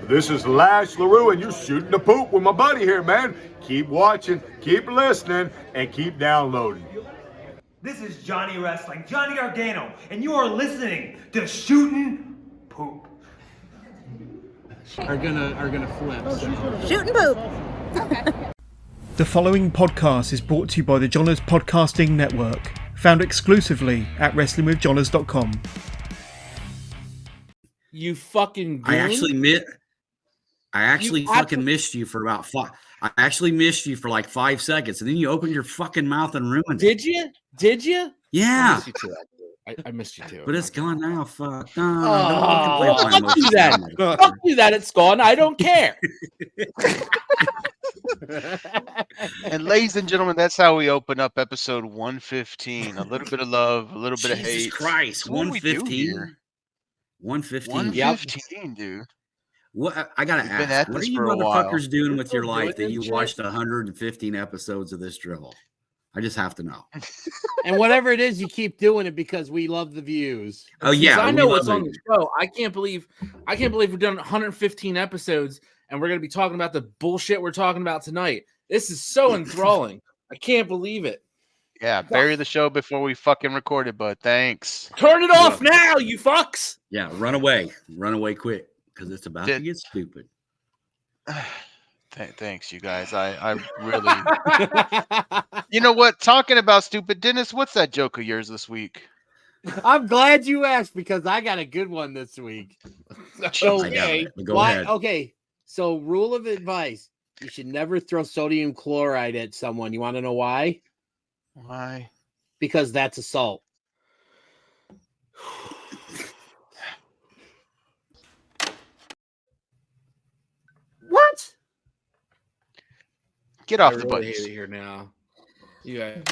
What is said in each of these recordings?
This is Lash LaRue, and you're shooting the poop with my buddy here, man. Keep watching, keep listening, and keep downloading. This is Johnny Wrestling, Johnny Gargano, and you are listening to Shootin' Poop. Are gonna flip. So. Shootin' poop. The following podcast is brought to you by the Johners Podcasting Network, found exclusively at WrestlingWithJohners.com. You fucking goon? I actually fucking missed you for about I actually missed you for like 5 seconds, and then you opened your fucking mouth and ruined it. Did you? Yeah. I missed you too. I missed you too. But it's gone now. Fuck. Fuck you then. Fuck you that it's gone. I don't care. And ladies and gentlemen, that's how we open up episode 115. A little bit of love, a little bit of hate. Jesus Christ, 115. 115. 115, dude. What I gotta ask, what are you motherfuckers doing with your life that you watched 115 episodes of this drivel? I just have to know. And whatever it is, you keep doing it because we love the views. Oh yeah, I know what's on the show. I can't believe we've done 115 episodes and we're gonna be talking about the bullshit we're talking about tonight. This is so enthralling. I can't believe it. Yeah, bury the show before we fucking record it, but thanks. Turn it off now, you fucks. Yeah, run away quick because it's about to get stupid. Thanks, you guys. I really. You know what? Talking about stupid, Dennis. What's that joke of yours this week? I'm glad you asked because I got a good one this week. Okay, go ahead. Okay, so rule of advice: you should never throw sodium chloride at someone. You want to know why? Why? Because that's assault. What? Get off I the really buttons. hate it here now. You guys.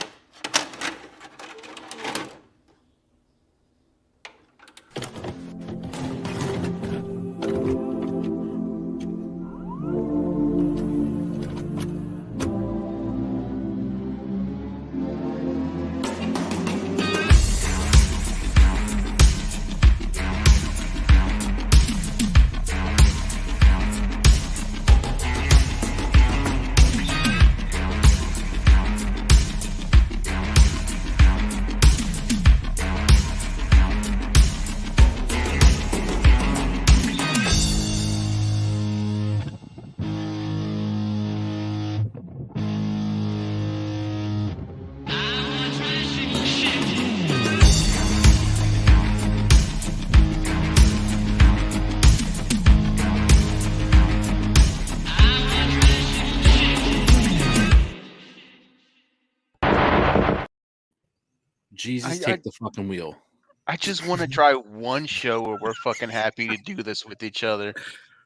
Jesus, take the fucking wheel. I just want to try one show where we're fucking happy to do this with each other.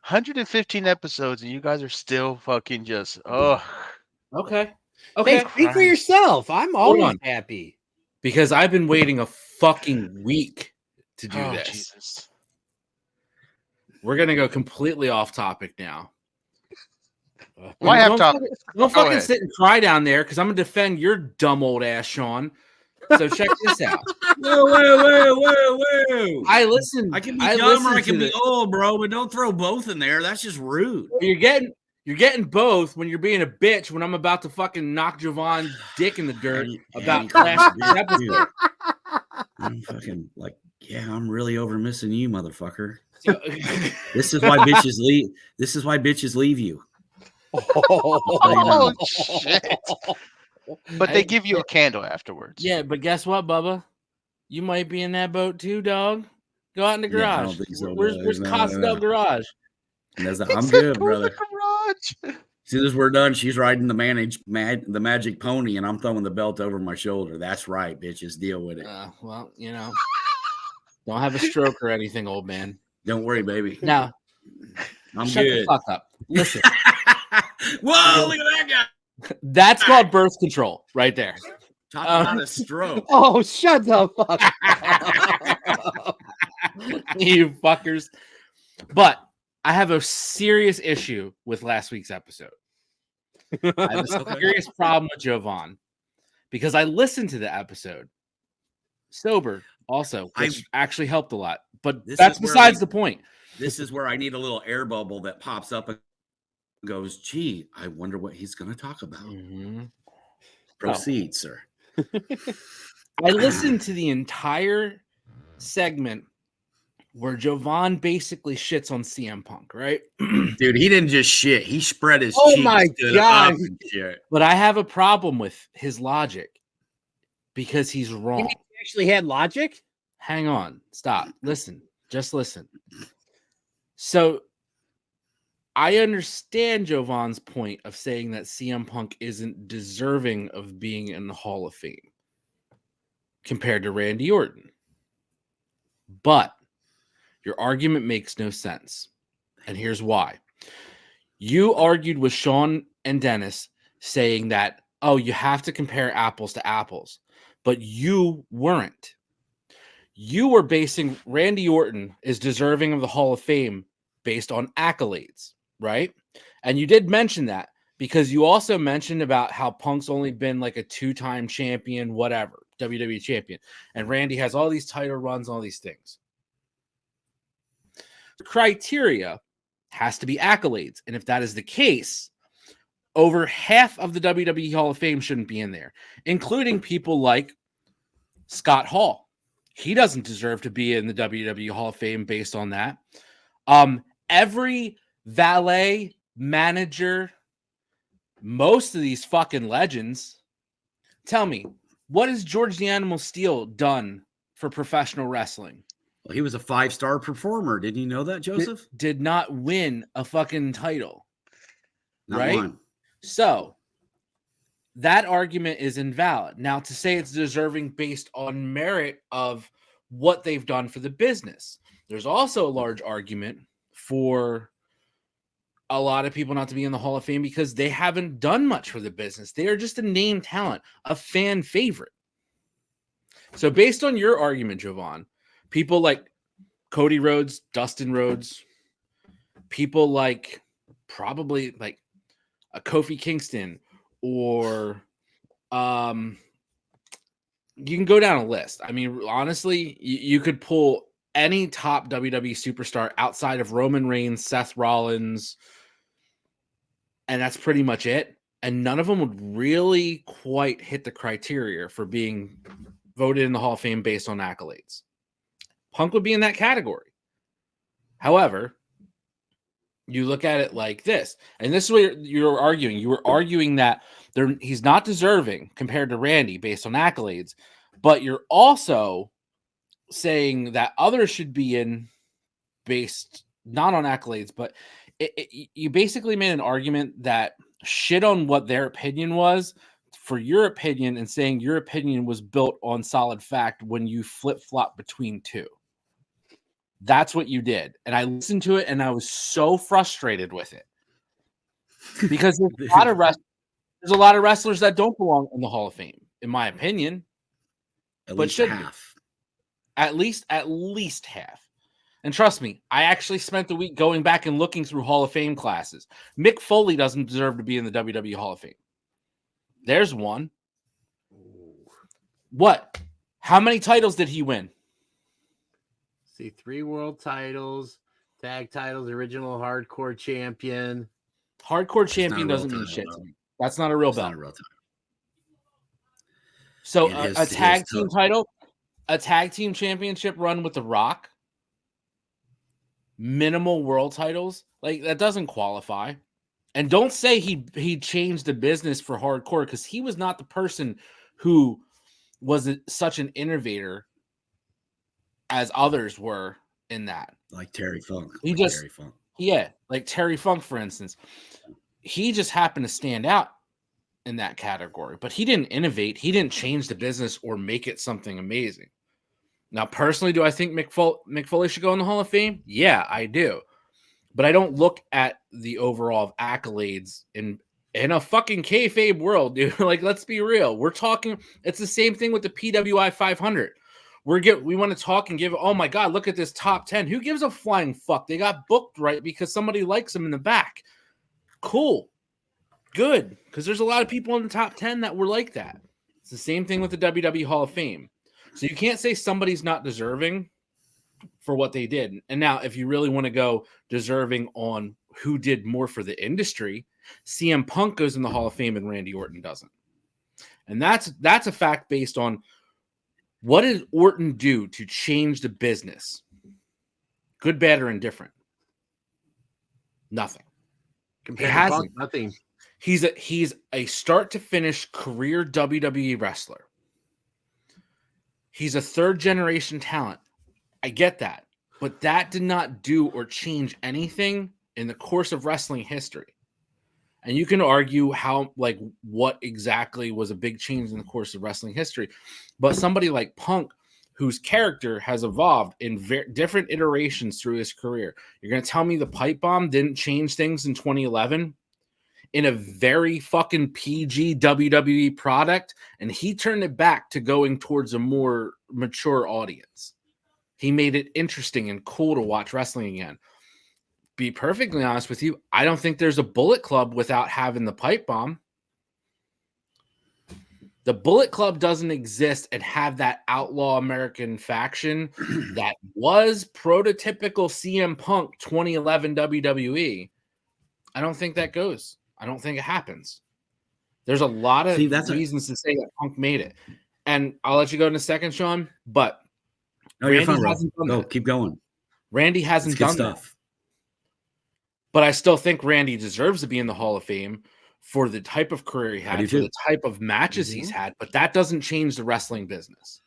115 episodes, and you guys are still fucking just Okay. Hey, speak for yourself. I'm always happy. Because I've been waiting a fucking week to do this. Jesus. We're gonna go completely off topic now. Why have topic? Don't fucking sit and cry down there because I'm gonna defend your dumb old ass, Sean. So check this out. Whoa. I listen. I can be dumb or I can be old, bro, but don't throw both in there. That's just rude. You're getting both when you're being a bitch when I'm about to fucking knock Javon's dick in the dirt about last episode. I'm fucking like, yeah, I'm really over missing you, motherfucker. This is why bitches leave. This is why bitches leave you. Oh shit. But they give you a candle afterwards. Yeah, but guess what, Bubba? You might be in that boat too, dog. Go out in the garage. Yeah, I don't think so, Where's Costco garage? I'm good, brother. As soon as we're done, she's riding the magic pony, and I'm throwing the belt over my shoulder. That's right, bitches. Deal with it. Well, don't have a stroke or anything, old man. Don't worry, baby. Now, I'm shut good. the fuck up. Listen. Whoa, look at that guy. That's called birth control right there. Talk about a stroke. Oh, shut the fuck up. You fuckers. But I have a serious issue with last week's episode. I have a serious problem with Jovan because I listened to the episode sober also, which actually helped a lot. But that's besides the point. This is where I need a little air bubble that pops up and goes, gee, I wonder what he's going to talk about. Mm-hmm. Proceed, sir. I listened to the entire segment where Jovan basically shits on CM Punk, right? Dude, he didn't just shit. He spread his Oh cheeks, my stood God. up and shit. But I have a problem with his logic because he's You wrong. mean he actually had logic? Hang on. Stop. Listen. Just listen. So I understand Jovan's point of saying that CM Punk isn't deserving of being in the Hall of Fame compared to Randy Orton. But your argument makes no sense. And here's why. You argued with Sean and Dennis saying that, oh, you have to compare apples to apples. But you weren't. You were basing Randy Orton is deserving of the Hall of Fame based on accolades, right? And you did mention that because you also mentioned about how Punk's only been like a 2-time champion, whatever, WWE champion. And Randy has all these title runs, all these things. The criteria has to be accolades. And if that is the case, over half of the WWE Hall of Fame shouldn't be in there, including people like Scott Hall. He doesn't deserve to be in the WWE Hall of Fame based on that. Every valet, manager, most of these fucking legends. Tell me, what has George the Animal Steel done for professional wrestling? Well, he was a 5-star performer. Didn't you know that, Joseph? Did not win a fucking title. Not right? one. So that argument is invalid. Now, to say it's deserving based on merit of what they've done for the business, there's also a large argument for a lot of people not to be in the Hall of Fame because they haven't done much for the business. They are just a name talent, a fan favorite. So based on your argument, Jovan, people like Cody Rhodes, Dustin Rhodes, people like probably like a Kofi Kingston, or you can go down a list. I mean, honestly, you could pull any top WWE superstar outside of Roman Reigns, Seth Rollins, and that's pretty much it. And none of them would really quite hit the criteria for being voted in the Hall of Fame based on accolades. Punk would be in that category. However, you look at it like this, and this is what you're arguing. You were arguing that he's not deserving compared to Randy based on accolades, but you're also saying that others should be in based not on accolades, but you basically made an argument that shit on what their opinion was for your opinion and saying your opinion was built on solid fact when you flip-flop between two. That's what you did. And I listened to it and I was so frustrated with it. Because there's a lot of wrestlers that don't belong in the Hall of Fame, in my opinion. At but least should half. At least half. And trust me, I actually spent the week going back and looking through Hall of Fame classes. Mick Foley doesn't deserve to be in the WWE Hall of Fame. There's one. What? How many titles did he win? See, 3 world titles, tag titles, original hardcore champion. Hardcore champion doesn't mean shit to me. That's not a real belt. Not a real title. So a tag team title, a tag team championship run with The Rock, minimal world titles, like that doesn't qualify. And don't say he changed the business for hardcore, because he was not the person who was such an innovator as others were in that. Like Terry Funk. Like Terry Funk, for instance. He just happened to stand out in that category, but he didn't innovate. He didn't change the business or make it something amazing. Now, personally, do I think Mick Foley should go in the Hall of Fame? Yeah, I do. But I don't look at the overall accolades in a fucking kayfabe world, dude. Like, let's be real. We're talking, it's the same thing with the PWI 500. We want to talk and give, oh my God, look at this top 10. Who gives a flying fuck? They got booked right because somebody likes them in the back. Cool. Good. Because there's a lot of people in the top 10 that were like that. It's the same thing with the WWE Hall of Fame. So you can't say somebody's not deserving for what they did. And now, if you really want to go deserving on who did more for the industry, CM Punk goes in the Hall of Fame and Randy Orton doesn't. And that's a fact based on what did Orton do to change the business? Good, bad, or indifferent? Nothing. Compared to Punk, nothing. He's a start to finish career WWE wrestler. He's a third generation talent. I get that, but that did not do or change anything in the course of wrestling history. And you can argue how, like, what exactly was a big change in the course of wrestling history. But somebody like Punk, whose character has evolved in different iterations through his career, you're going to tell me the pipe bomb didn't change things in 2011 in a very fucking PG WWE product, and he turned it back to going towards a more mature audience. He made it interesting and cool to watch wrestling again. Be perfectly honest with you, I don't think there's a Bullet Club without having the pipe bomb. The Bullet Club doesn't exist and have that outlaw American faction that was prototypical CM Punk 2011 WWE. I don't think that goes. I don't think it happens. There's a lot of reasons to say that Punk made it. And I'll let you go in a second, Sean, but Randy hasn't done that. Keep going. Randy hasn't done that. But I still think Randy deserves to be in the Hall of Fame for the type of career he had, for the type of matches he's had, but that doesn't change the wrestling business.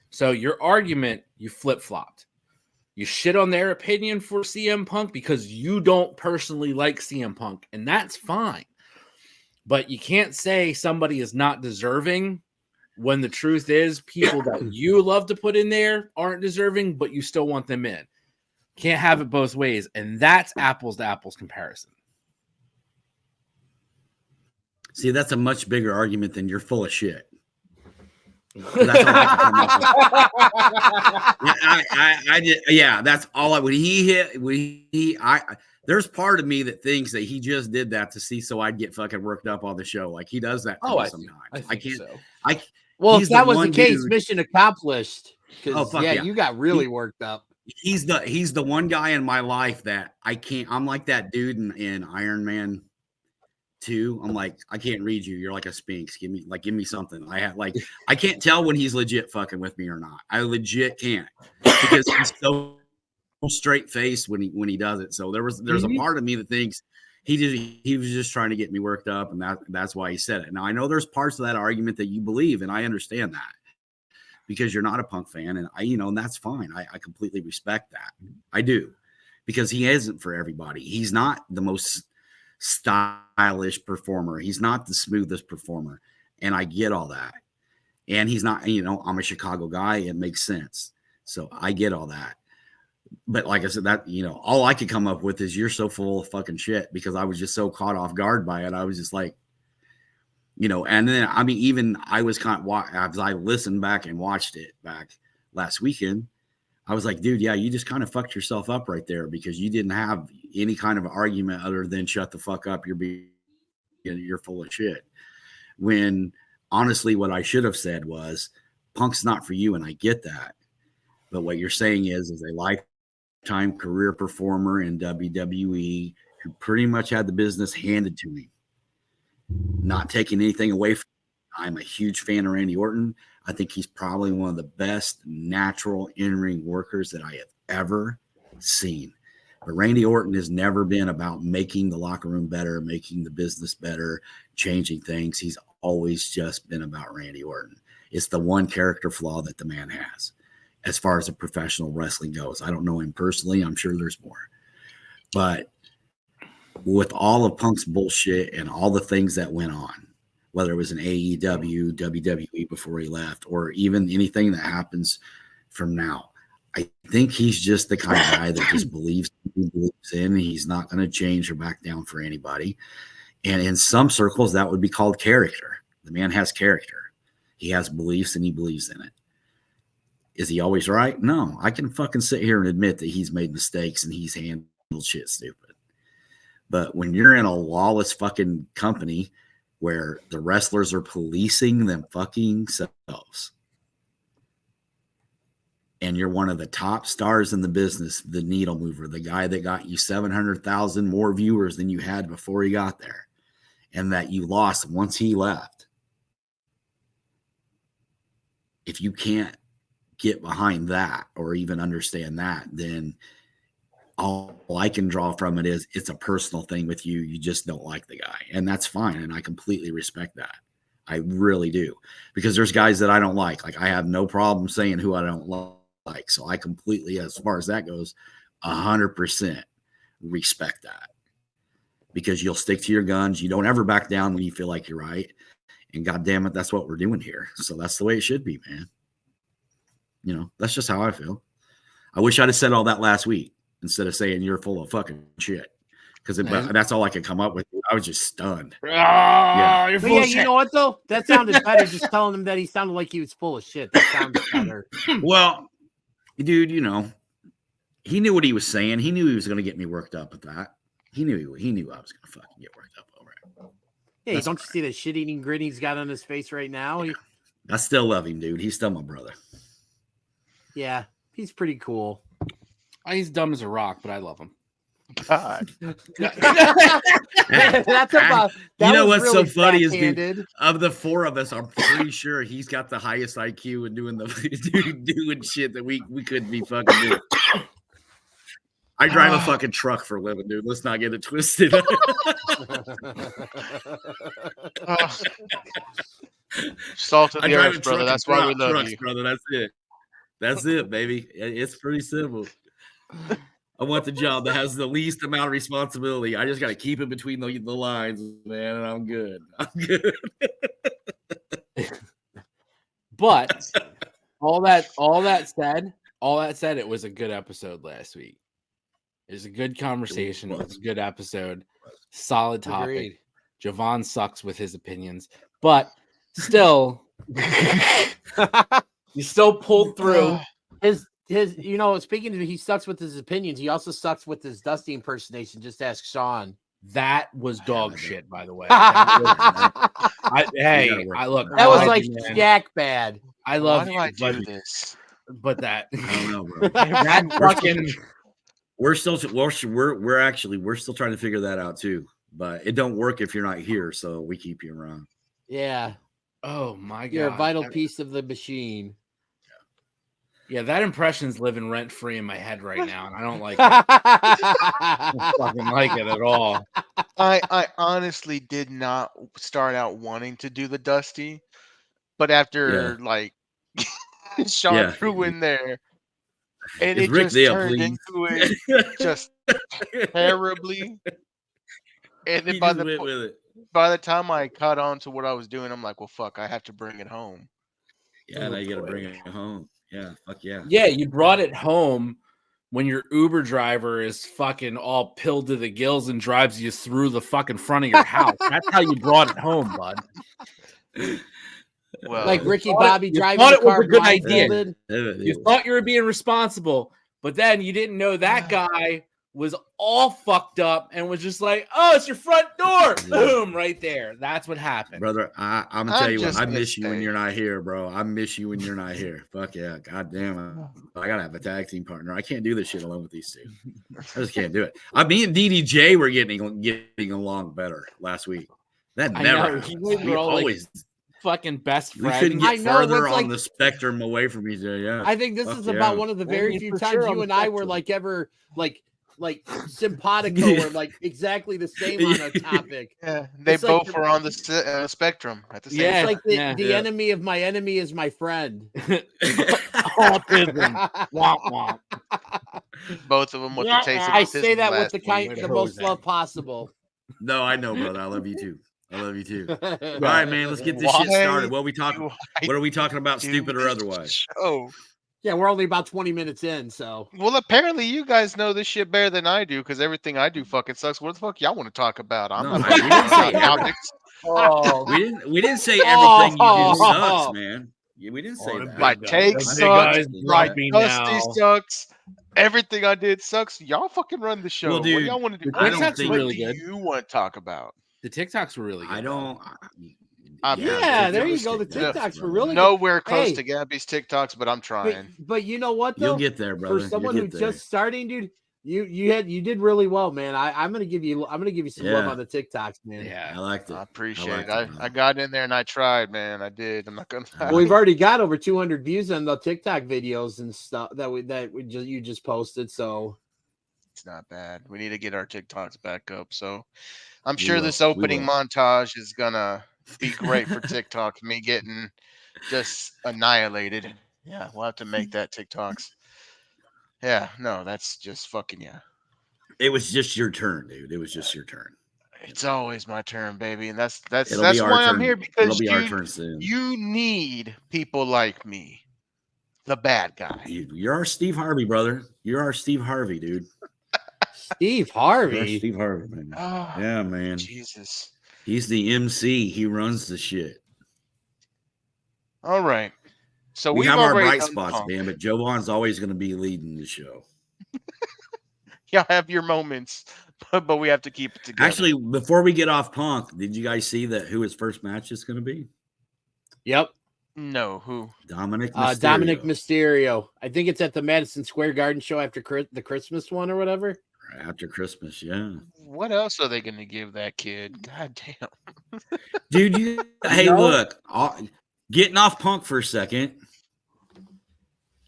So your argument, you flip-flopped. You shit on their opinion for CM Punk because you don't personally like CM Punk, and that's fine. But you can't say somebody is not deserving when the truth is people that you love to put in there aren't deserving, but you still want them in. Can't have it both ways, and that's apples to apples comparison. See, that's a much bigger argument than you're full of shit. That's all I can come up with. Yeah, that's all I there's part of me that thinks that he just did that to see so I'd get fucking worked up on the show. Like he does that to me sometimes. I can't. So. Well, if that was the case, mission accomplished. Yeah, you got really worked up. He's the one guy in my life that I can't. I'm like that dude in Iron Man 2. I'm like, I can't read you. You're like a Sphinx. Give me something. I can't tell when he's legit fucking with me or not. I legit can't because he's so straight faced when he does it. So there's a part of me that thinks he was just trying to get me worked up, and that's why he said it. Now I know there's parts of that argument that you believe, and I understand that. Because you're not a Punk fan, and and that's fine. I completely respect that. I do, because he isn't for everybody. He's not the most stylish performer. He's not the smoothest performer, and I get all that. And he's not, I'm a Chicago guy. It makes sense. So I get all that. But like I said, that, all I could come up with is you're so full of fucking shit because I was just so caught off guard by it. I was just like, and then, even I was as I listened back and watched it back last weekend, I was like, dude, yeah, you just kind of fucked yourself up right there because you didn't have any kind of argument other than shut the fuck up. You're full of shit. When honestly, what I should have said was Punk's not for you. And I get that. But what you're saying is a lifetime career performer in WWE who pretty much had the business handed to him. Not taking anything away from him. I'm a huge fan of Randy Orton. I think he's probably one of the best natural in-ring workers that I have ever seen. But Randy Orton has never been about making the locker room better, making the business better, changing things. He's always just been about Randy Orton. It's the one character flaw that the man has as far as the professional wrestling goes. I don't know him personally. I'm sure there's more. But with all of Punk's bullshit and all the things that went on, whether it was an AEW, WWE before he left, or even anything that happens from now, I think he's just the kind of guy that just believes in. He's not going to change or back down for anybody. And in some circles, that would be called character. The man has character. He has beliefs and he believes in it. Is he always right? No. I can fucking sit here and admit that he's made mistakes and he's handled shit stupid. But when you're in a lawless fucking company where the wrestlers are policing them fucking selves, and you're one of the top stars in the business, the needle mover, the guy that got you 700,000 more viewers than you had before he got there, and that you lost once he left. If you can't get behind that or even understand that, then all I can draw from it is it's a personal thing with you. You just don't like the guy, and that's fine. And I completely respect that. I really do, because there's guys that I don't like. Like, I have no problem saying who I don't like. So I completely, as far as that goes, 100% respect that, because you'll stick to your guns. You don't ever back down when you feel like you're right. And God damn it, that's what we're doing here. So that's the way it should be, man. You know, that's just how I feel. I wish I'd have said all that last week instead of saying you're full of fucking shit, because that's all I could come up with. I was just stunned. Yeah, you're But full yeah, of shit. you know what though? That sounded better. Just telling him that he sounded like he was full of shit. That sounded better. Well, dude, you know, he knew what he was saying. He knew he was going to get me worked up at that. He knew I was going to fucking get worked up over it. Yeah, That's don't you see that shit-eating grin he's got on his face right now? I still love him, dude. He's still my brother. Yeah, he's pretty cool. He's dumb as a rock, but I love him. God. That's about. That You know was what's really so funny is, backhanded. dude, of the four of us, I'm pretty sure he's got the highest IQ and doing doing shit that we couldn't be fucking doing. I drive a fucking truck for a living, dude. Let's not get it twisted. Salt of I the drive a earth, truck brother. and That's why we love trucks, you. brother. That's it. That's it, baby. It's pretty simple. I want the job that has the least amount of responsibility. I just got to keep it between the lines, man, and I'm good. I'm good. But all that said, it was a good episode last week. It was a good conversation. It was a good episode. Solid topic. Agreed. Javon sucks with his opinions, but still, you still pulled through. His you know, speaking of, he sucks with his opinions. He also sucks with his Dusty impersonation. Just ask Sean. That was dog shit, by the way. That Look. was I love like you, man. Jack bad. I love Why do I you, do this? but that I don't know, bro. that fucking We're still trying to figure that out too. But it don't work if you're not here, so we keep you around. Yeah, oh my god, you're a vital piece of the machine. Yeah, that impression's living rent free in my head right now, and I don't like it. I don't fucking like it at all. I honestly did not start out wanting to do the Dusty, but after like Sean threw in there, and Is it Rick just there, turned please? into it just terribly. And then He just went with it. by the time I caught on to what I was doing, I'm like, well, fuck, I have to bring it home. Yeah, now you got to bring it home. Yeah, fuck yeah. Yeah, you brought it home when your Uber driver is fucking all pilled to the gills and drives you through the fucking front of your house. That's how you brought it home, bud. Well, Like Ricky Bobby driving thought the it was car a good idea. blindfolded. You thought you were being responsible, but then you didn't know that guy was all fucked up and was just like, "Oh, it's your front door!" Boom, right there. That's what happened, Brother. I'm gonna tell you what. just I miss you when mistake. you're not here, bro. I miss you when you're not here. Fuck yeah, god damn it. I gotta have a tag team partner. I can't do this shit alone with these two. I just can't do it. Me and DDJ were getting along better last week. That I never know. happens. You guys We were all, like, always fucking best we friends. couldn't I get know, further it's on like- the spectrum away from each other. Yeah, I think this Fuck is yeah. about one of the very Yeah, few for times sure on you the and I were spectrum. like ever like simpatico or like exactly the same on a topic. yeah, they It's like both were on the spectrum at the same Yeah. It's time. like the Yeah. enemy of my enemy is my friend. Autism. Womp womp. Both of them with the Yeah, taste of I say autism that with last the week. the most love possible. No, I know, brother. I love you too. I love you too. All All right, man. Let's get this shit Why started. What are we talking? do I What are we talking about? do Stupid or this otherwise? show? Yeah, we're only about 20 minutes in, so Well, apparently you guys know this shit better than I do because everything I do fucking sucks. What the fuck y'all want to talk about? I'm No, not man, we didn't say about topics. Oh, We didn't say everything you do Oh. sucks, man. Yeah, we didn't say Oh, the that. My big take guy. The big sucks. guy's My griping Dusty now. sucks. Everything I did sucks. Y'all fucking run the show. Well, what do dude, y'all want to do? the I don't TikToks think- were What really do good. you want to talk about? The TikToks were really good. I don't, Yeah, there you go. The TikToks, TikToks were brother. really good. Nowhere close Hey. to Gabby's TikToks, but I'm trying. But you know what though? You'll get there, brother. For someone You'll who's get there. just starting, dude, you did really well, man. I'm gonna give you some love Yeah. on the TikToks, man. Yeah. I liked it. I appreciate liked it. brother. I got in there and I tried, man. I did. I'm not gonna lie. Well, we've already got over 200 views on the TikTok videos and stuff you just posted. So It's not bad. We need to get our TikToks back up. So I'm We sure will. this We opening will. montage is gonna be great for TikTok. Me getting just annihilated. Yeah, we'll have to make that TikToks. Yeah, no, that's just fucking yeah. It was just your turn, dude. It was just your turn. It's always my turn, baby, and that's It'll be our why I'm turn. here, It'll because be our turn soon. you need people like me, the bad guy. You're our Steve Harvey, brother. You're our Steve Harvey, dude. Steve You're our Harvey. Steve Harvey, man. Oh, Yeah, man. Jesus. He's the MC. He runs the shit. All right. So We we've have our already bright done spots, Punk. man, but Joe Vaughn's always going to be leading the show. Y'all have your moments, but we have to keep it together. Actually, before we get off Punk, did you guys see that who his first match is going to be? Yep. No, who? Dominic Mysterio. Dominic Mysterio. I think it's at the Madison Square Garden show after the Christmas one or whatever. After Christmas, yeah. What else are they going to give that kid? God damn. Dude, hey, look, getting off Punk for a second.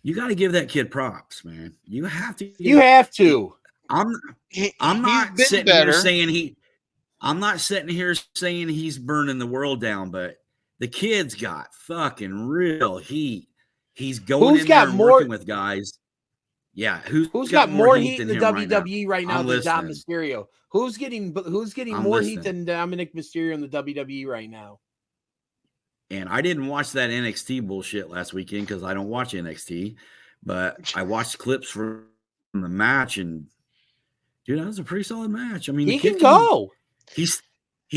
You got to give that kid props, man. You have to. You have to. I'm not sitting here saying I'm not sitting here saying he's burning the world down, but the kid's got fucking real heat. He's going in there and working with guys. Yeah, who's got more heat in the WWE right now than Dom Mysterio? Who's getting more heat than Dominic Mysterio in the WWE right now? And I didn't watch that NXT bullshit last weekend because I don't watch NXT, but I watched clips from the match, and dude, that was a pretty solid match. I mean, he can go. He's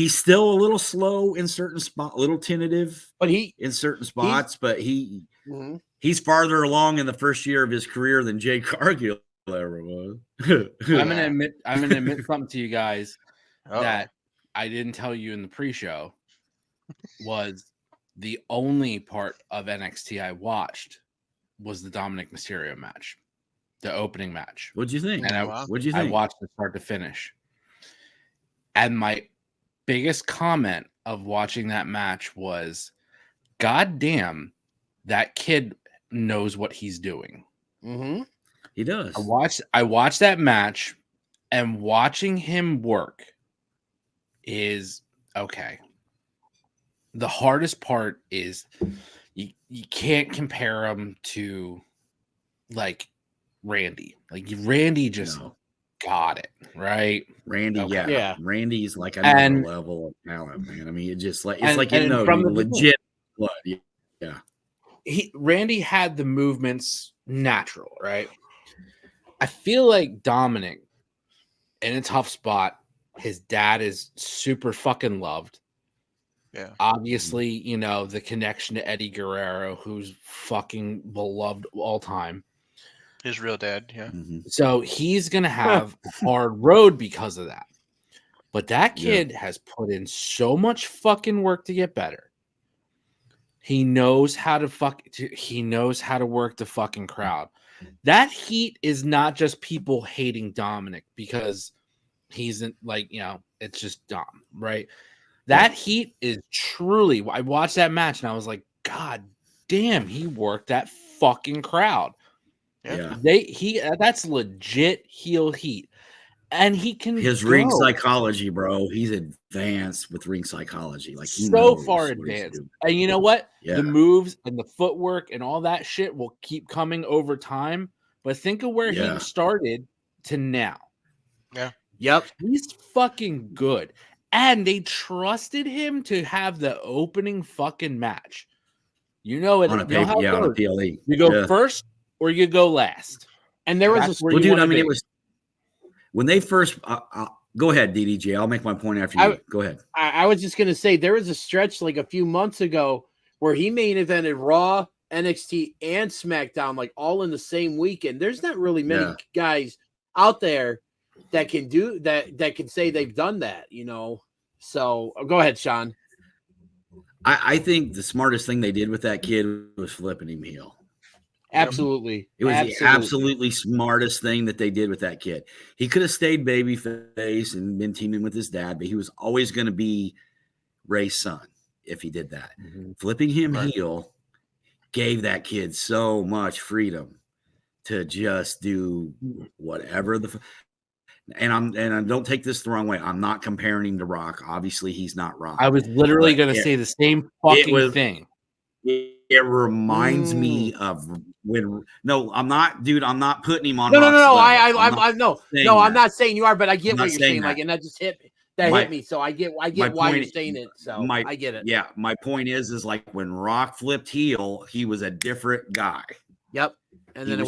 still a little slow in certain spots, a little tentative, but in certain spots, but he's farther along in the first year of his career than Jay Cargill ever was. I'm gonna admit something to you guys that I didn't tell you in the pre-show. Was the only part of NXT I watched was the Dominic Mysterio match, the opening match. What'd you think? And what'd you think? I watched it start to finish. And my biggest comment of watching that match was, God damn, that kid knows what he's doing. Mm-hmm. He does. I watched that match, and watching him work is okay. The hardest part is you can't compare him to like Randy. Like Randy just got it, right? Randy, yeah. Randy's like another level of talent, man. I mean, it's like legit blood. Yeah. Randy had the movements natural, right? I feel like Dominic in a tough spot. His dad is super fucking loved. Yeah. Obviously, you know, the connection to Eddie Guerrero, who's fucking beloved all time. His real dad, yeah. Mm-hmm. So he's going to have a hard road because of that. But that kid has put in so much fucking work to get better. He knows how to he knows how to work the fucking crowd. That heat is not just people hating Dominic because he's it's just Dom, right? That heat is truly. I watched that match and I was like, God damn, he worked that fucking crowd. Yeah, that's legit heel heat, and he can. His ring psychology, bro. He's advanced with ring psychology, like he so far advanced. And you know what? Yeah. The moves and the footwork and all that shit will keep coming over time. But think of where he started to now. Yeah. Yep. He's fucking good. And they trusted him to have the opening fucking match. You know it. On a PLE. You go first or you go last. And there was it was when they first. Go ahead, DDJ. I'll make my point after you. Go ahead. I was just gonna say there was a stretch like a few months ago where he main evented Raw, NXT, and SmackDown like all in the same weekend. There's not really many guys out there that can do that can say they've done that, you know. So go ahead, Sean. I think the smartest thing they did with that kid was flipping him heel. Absolutely. It was the absolutely smartest thing that they did with that kid. He could have stayed babyface and been teaming with his dad, but he was always going to be Ray's son if he did that. Flipping him heel gave that kid so much freedom to just do whatever and don't take this the wrong way. I'm not comparing him to Rock. Obviously, he's not Rock. I was literally going to say the same fucking thing. It reminds me of when. No, I'm not, dude. I'm not putting him on. No. I'm not saying you are, but I get what you're saying. That. Like, and that just hit me. Hit me. So I get why you're saying it. So I get it. Yeah, my point is like when Rock flipped heel, he was a different guy. Yep. And then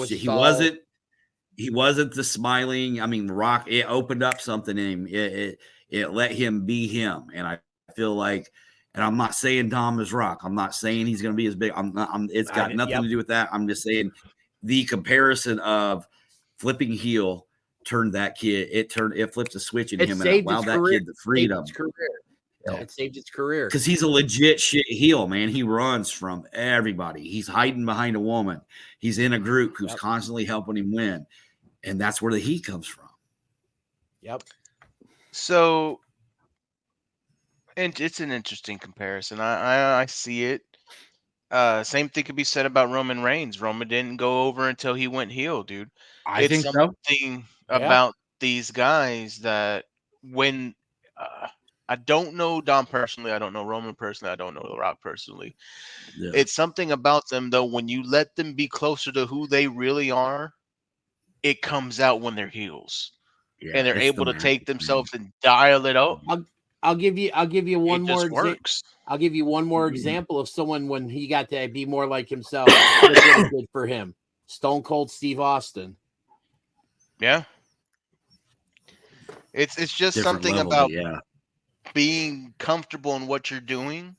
he wasn't the smiling. I mean, Rock. It opened up something in him. It let him be him, and I feel like. And I'm not saying Dom is Rock. I'm not saying he's going to be as big. It's got nothing to do with that. I'm just saying the comparison of flipping heel turned that kid. It flipped a switch in him and allowed that kid the freedom. It saved his career because he's a legit shit heel, man. He runs from everybody. He's hiding behind a woman. He's in a group who's constantly helping him win, and that's where the heat comes from. Yep. So. And it's an interesting comparison. I see it. Same thing could be said about Roman Reigns. Roman didn't go over until he went heel, dude. I think something about these guys that when I don't know Dom personally, I don't know Roman personally, I don't know The Rock personally. Yeah. It's something about them though. When you let them be closer to who they really are, it comes out when they're heels, and they're able to take themselves and dial it up. I'll give you one more example. I'll give you one more example of someone when he got to be more like himself. That's good for him. Stone Cold Steve Austin. Yeah. It's just different something level, about being comfortable in what you're doing.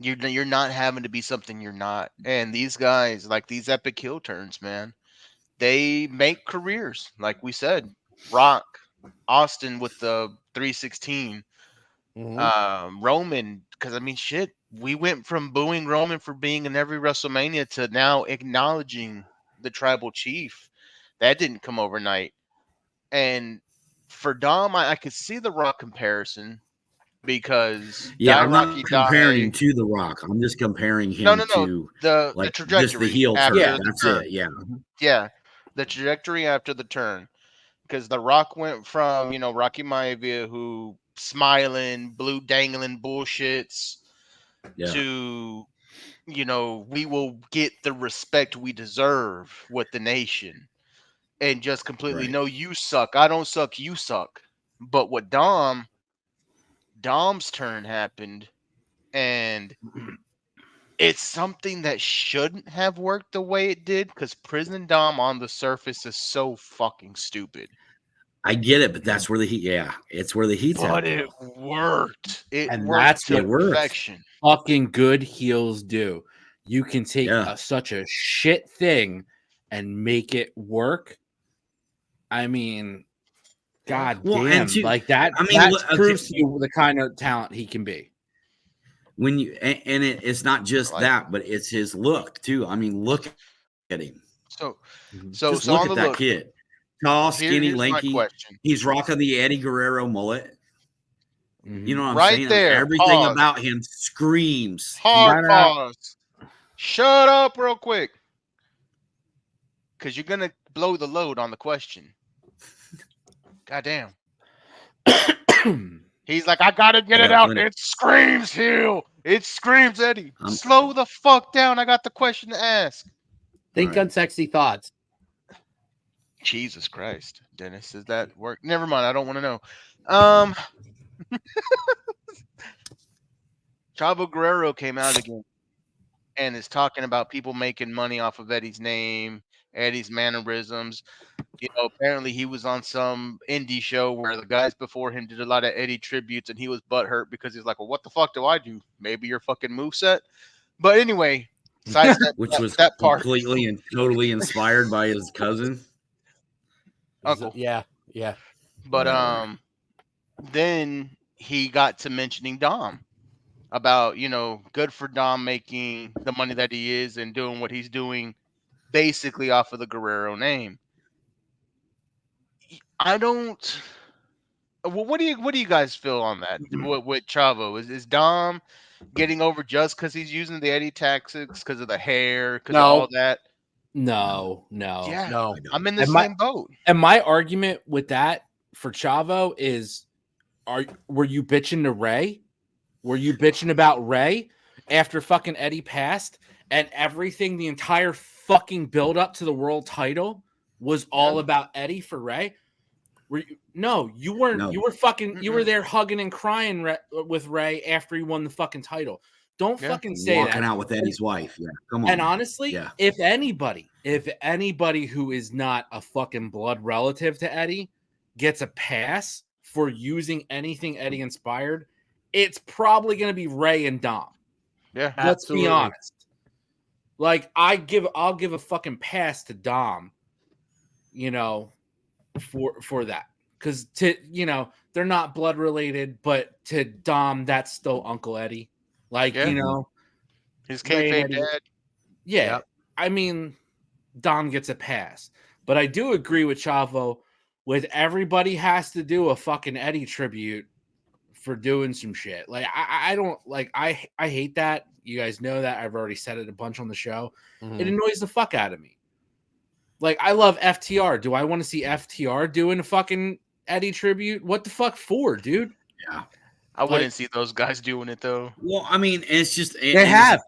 You're not having to be something you're not. And these guys, like these epic heel turns, man, they make careers. Like we said, Rock, Austin with the 316. Roman, because I mean, shit, we went from booing Roman for being in every WrestleMania to now acknowledging the tribal chief. That didn't come overnight. And for Dom, I could see the Rock comparison because I'm not comparing him to the Rock. I'm just comparing him to the trajectory, just the heel turn. That's it. Yeah, the trajectory after the turn, because the Rock went from Rocky Maivia, who smiling, blue dangling bullshits, to we will get the respect we deserve with the nation, and just completely no, you suck, I don't suck, you suck. But with Dom's turn happened, and it's something that shouldn't have worked the way it did, because Prison Dom on the surface is so fucking stupid. I get it, but that's where the heat. Yeah, it's where the heat's at. But it worked. That's to perfection. Fucking good heels do. You can take such a shit thing and make it work. I mean, god damn, like that. I mean, that proves to you the kind of talent he can be. When you it's not just that, but it's his look too. I mean, look at him. So look at that kid. Tall, skinny, lanky. He's rocking the Eddie Guerrero mullet. You know what I'm saying? There. Everything about him screams. Hard pause. Shut up real quick. Because you're going to blow the load on the question. God damn. He's like, I got to get it out. It screams heel. It screams Eddie. Slow the fuck down. I got the question to ask. Think on sexy thoughts. Jesus Christ, Dennis, does that work? Never mind. I don't want to know. Chavo Guerrero came out again and is talking about people making money off of Eddie's name, Eddie's mannerisms. Apparently he was on some indie show where the guys before him did a lot of Eddie tributes, and he was butthurt because he's like, well, what the fuck do I do? Maybe your fucking moveset? But anyway, which was that part completely and totally inspired by his cousin. Uncle. Yeah. But then he got to mentioning Dom. about, good for Dom making the money that he is and doing what he's doing basically off of the Guerrero name. I don't. Well, what do you guys feel on that? With Chavo, is Dom getting over just because he's using the Eddie tactics, because of the hair, because of all No, that? No. Yeah, no. I don't. I'm in the And same boat. my argument with that for Chavo is, were you bitching to Ray? Were you bitching about Ray after fucking Eddie passed and everything, the entire fucking build up to the world title was all about Eddie for Ray? No, you weren't. No. You were fucking. You were there hugging and crying with Ray after he won the fucking title. Don't Yeah. fucking say Walking that. out with Eddie's wife. Yeah, come on. And honestly, yeah, if anybody who is not a fucking blood relative to Eddie gets a pass for using anything Eddie inspired, it's probably going to be Ray and Dom. Yeah. Let's be Absolutely. honest. Like I'll give a fucking pass to Dom, for that. Because they're not blood related, but to Dom, that's still Uncle Eddie. Like, Yeah. His Ray and kayfabe Eddie. dad. Yeah. Yep. I mean, Dom gets a pass. But I do agree with Chavo with everybody has to do a fucking Eddie tribute for doing some shit. Like I don't like I hate that. You guys know that. I've already said it a bunch on the show. Mhm. It annoys the fuck out of me. Like I love FTR. Do I want to see FTR doing a fucking Eddie tribute? What the fuck for, dude? yeah. I wouldn't see those guys doing it though. Well, I mean, it's just They have.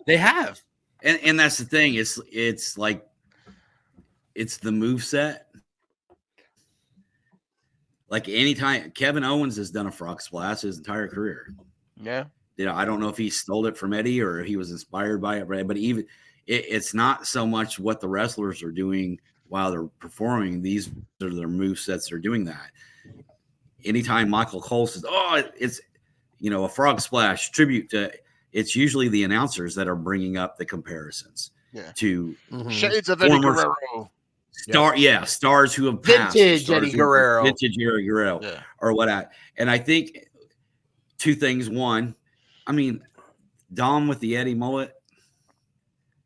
and that's the thing. It's like it's the move set. Like anytime Kevin Owens has done a frog splash his entire career. Yeah. I don't know if he stole it from Eddie or he was inspired by it, but even it's not so much what the wrestlers are doing while they're performing. These are their move sets. They're doing that. Anytime Michael Cole says, "Oh, it's a frog splash tribute to," it's usually the announcers that are bringing up the comparisons to Shades of Eddie Guerrero. Stars who have passed, Vintage Eddie Guerrero. vintage Eddie Guerrero, or what. And I think two things. One, I mean, Dom with the Eddie mullet,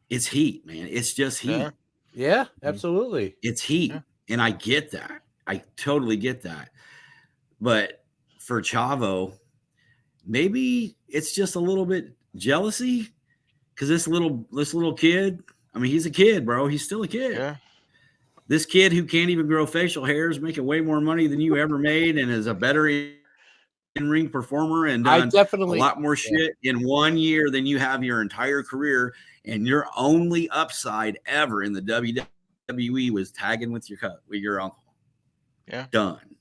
it's heat, man. It's just heat. Yeah, absolutely. It's heat, and I get that. I totally get that. But for Chavo, maybe it's just a little bit jealousy because this little kid. I mean, he's a kid, bro. He's still a kid. Yeah. This kid who can't even grow facial hair is making way more money than you ever made, and is a better in-ring performer and done a lot more shit in 1 year than you have your entire career. And your only upside ever in the WWE was tagging with your uncle. Yeah, done.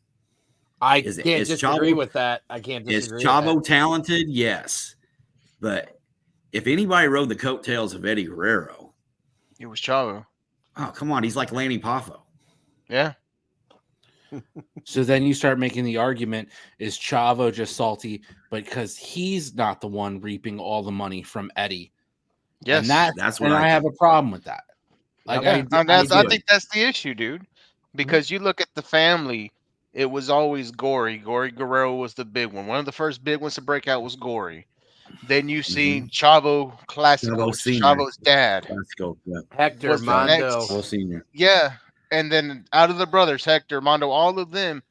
I can't disagree with that. I can't disagree. Is Chavo talented? Yes, but if anybody rode the coattails of Eddie Guerrero, it was Chavo. Oh, come on. He's like Lanny Poffo. Yeah. So then you start making the argument, is Chavo just salty because he's not the one reaping all the money from Eddie? Yes. And that's what I have a problem with that. Like I think that's the issue, dude. Because you look at the family, it was always Gory. Gory Guerrero was the big one. One of the first big ones to break out was Gory. Then you seen Chavo Classico, Chavo's dad. Classico, yeah. Hector, Mondo. Senior. Yeah. And then out of the brothers, Hector, Mondo, all of them.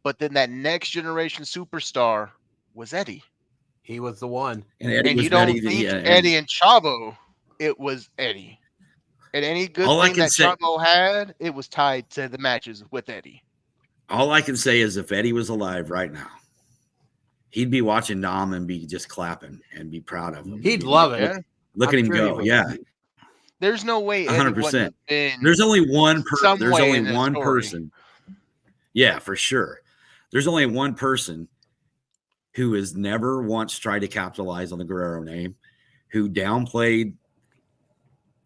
But then that next generation superstar was Eddie. He was the one. And you don't think Eddie and Chavo, it was Eddie. And any good thing that Chavo had, it was tied to the matches with Eddie. All I can say is if Eddie was alive right now, he'd be watching Dom and be just clapping and be proud of him. He'd love it. Look at him go. Yeah. There's no way. 100%. There's only one person. There's only one person. Yeah, for sure. There's only one person who has never once tried to capitalize on the Guerrero name, who downplayed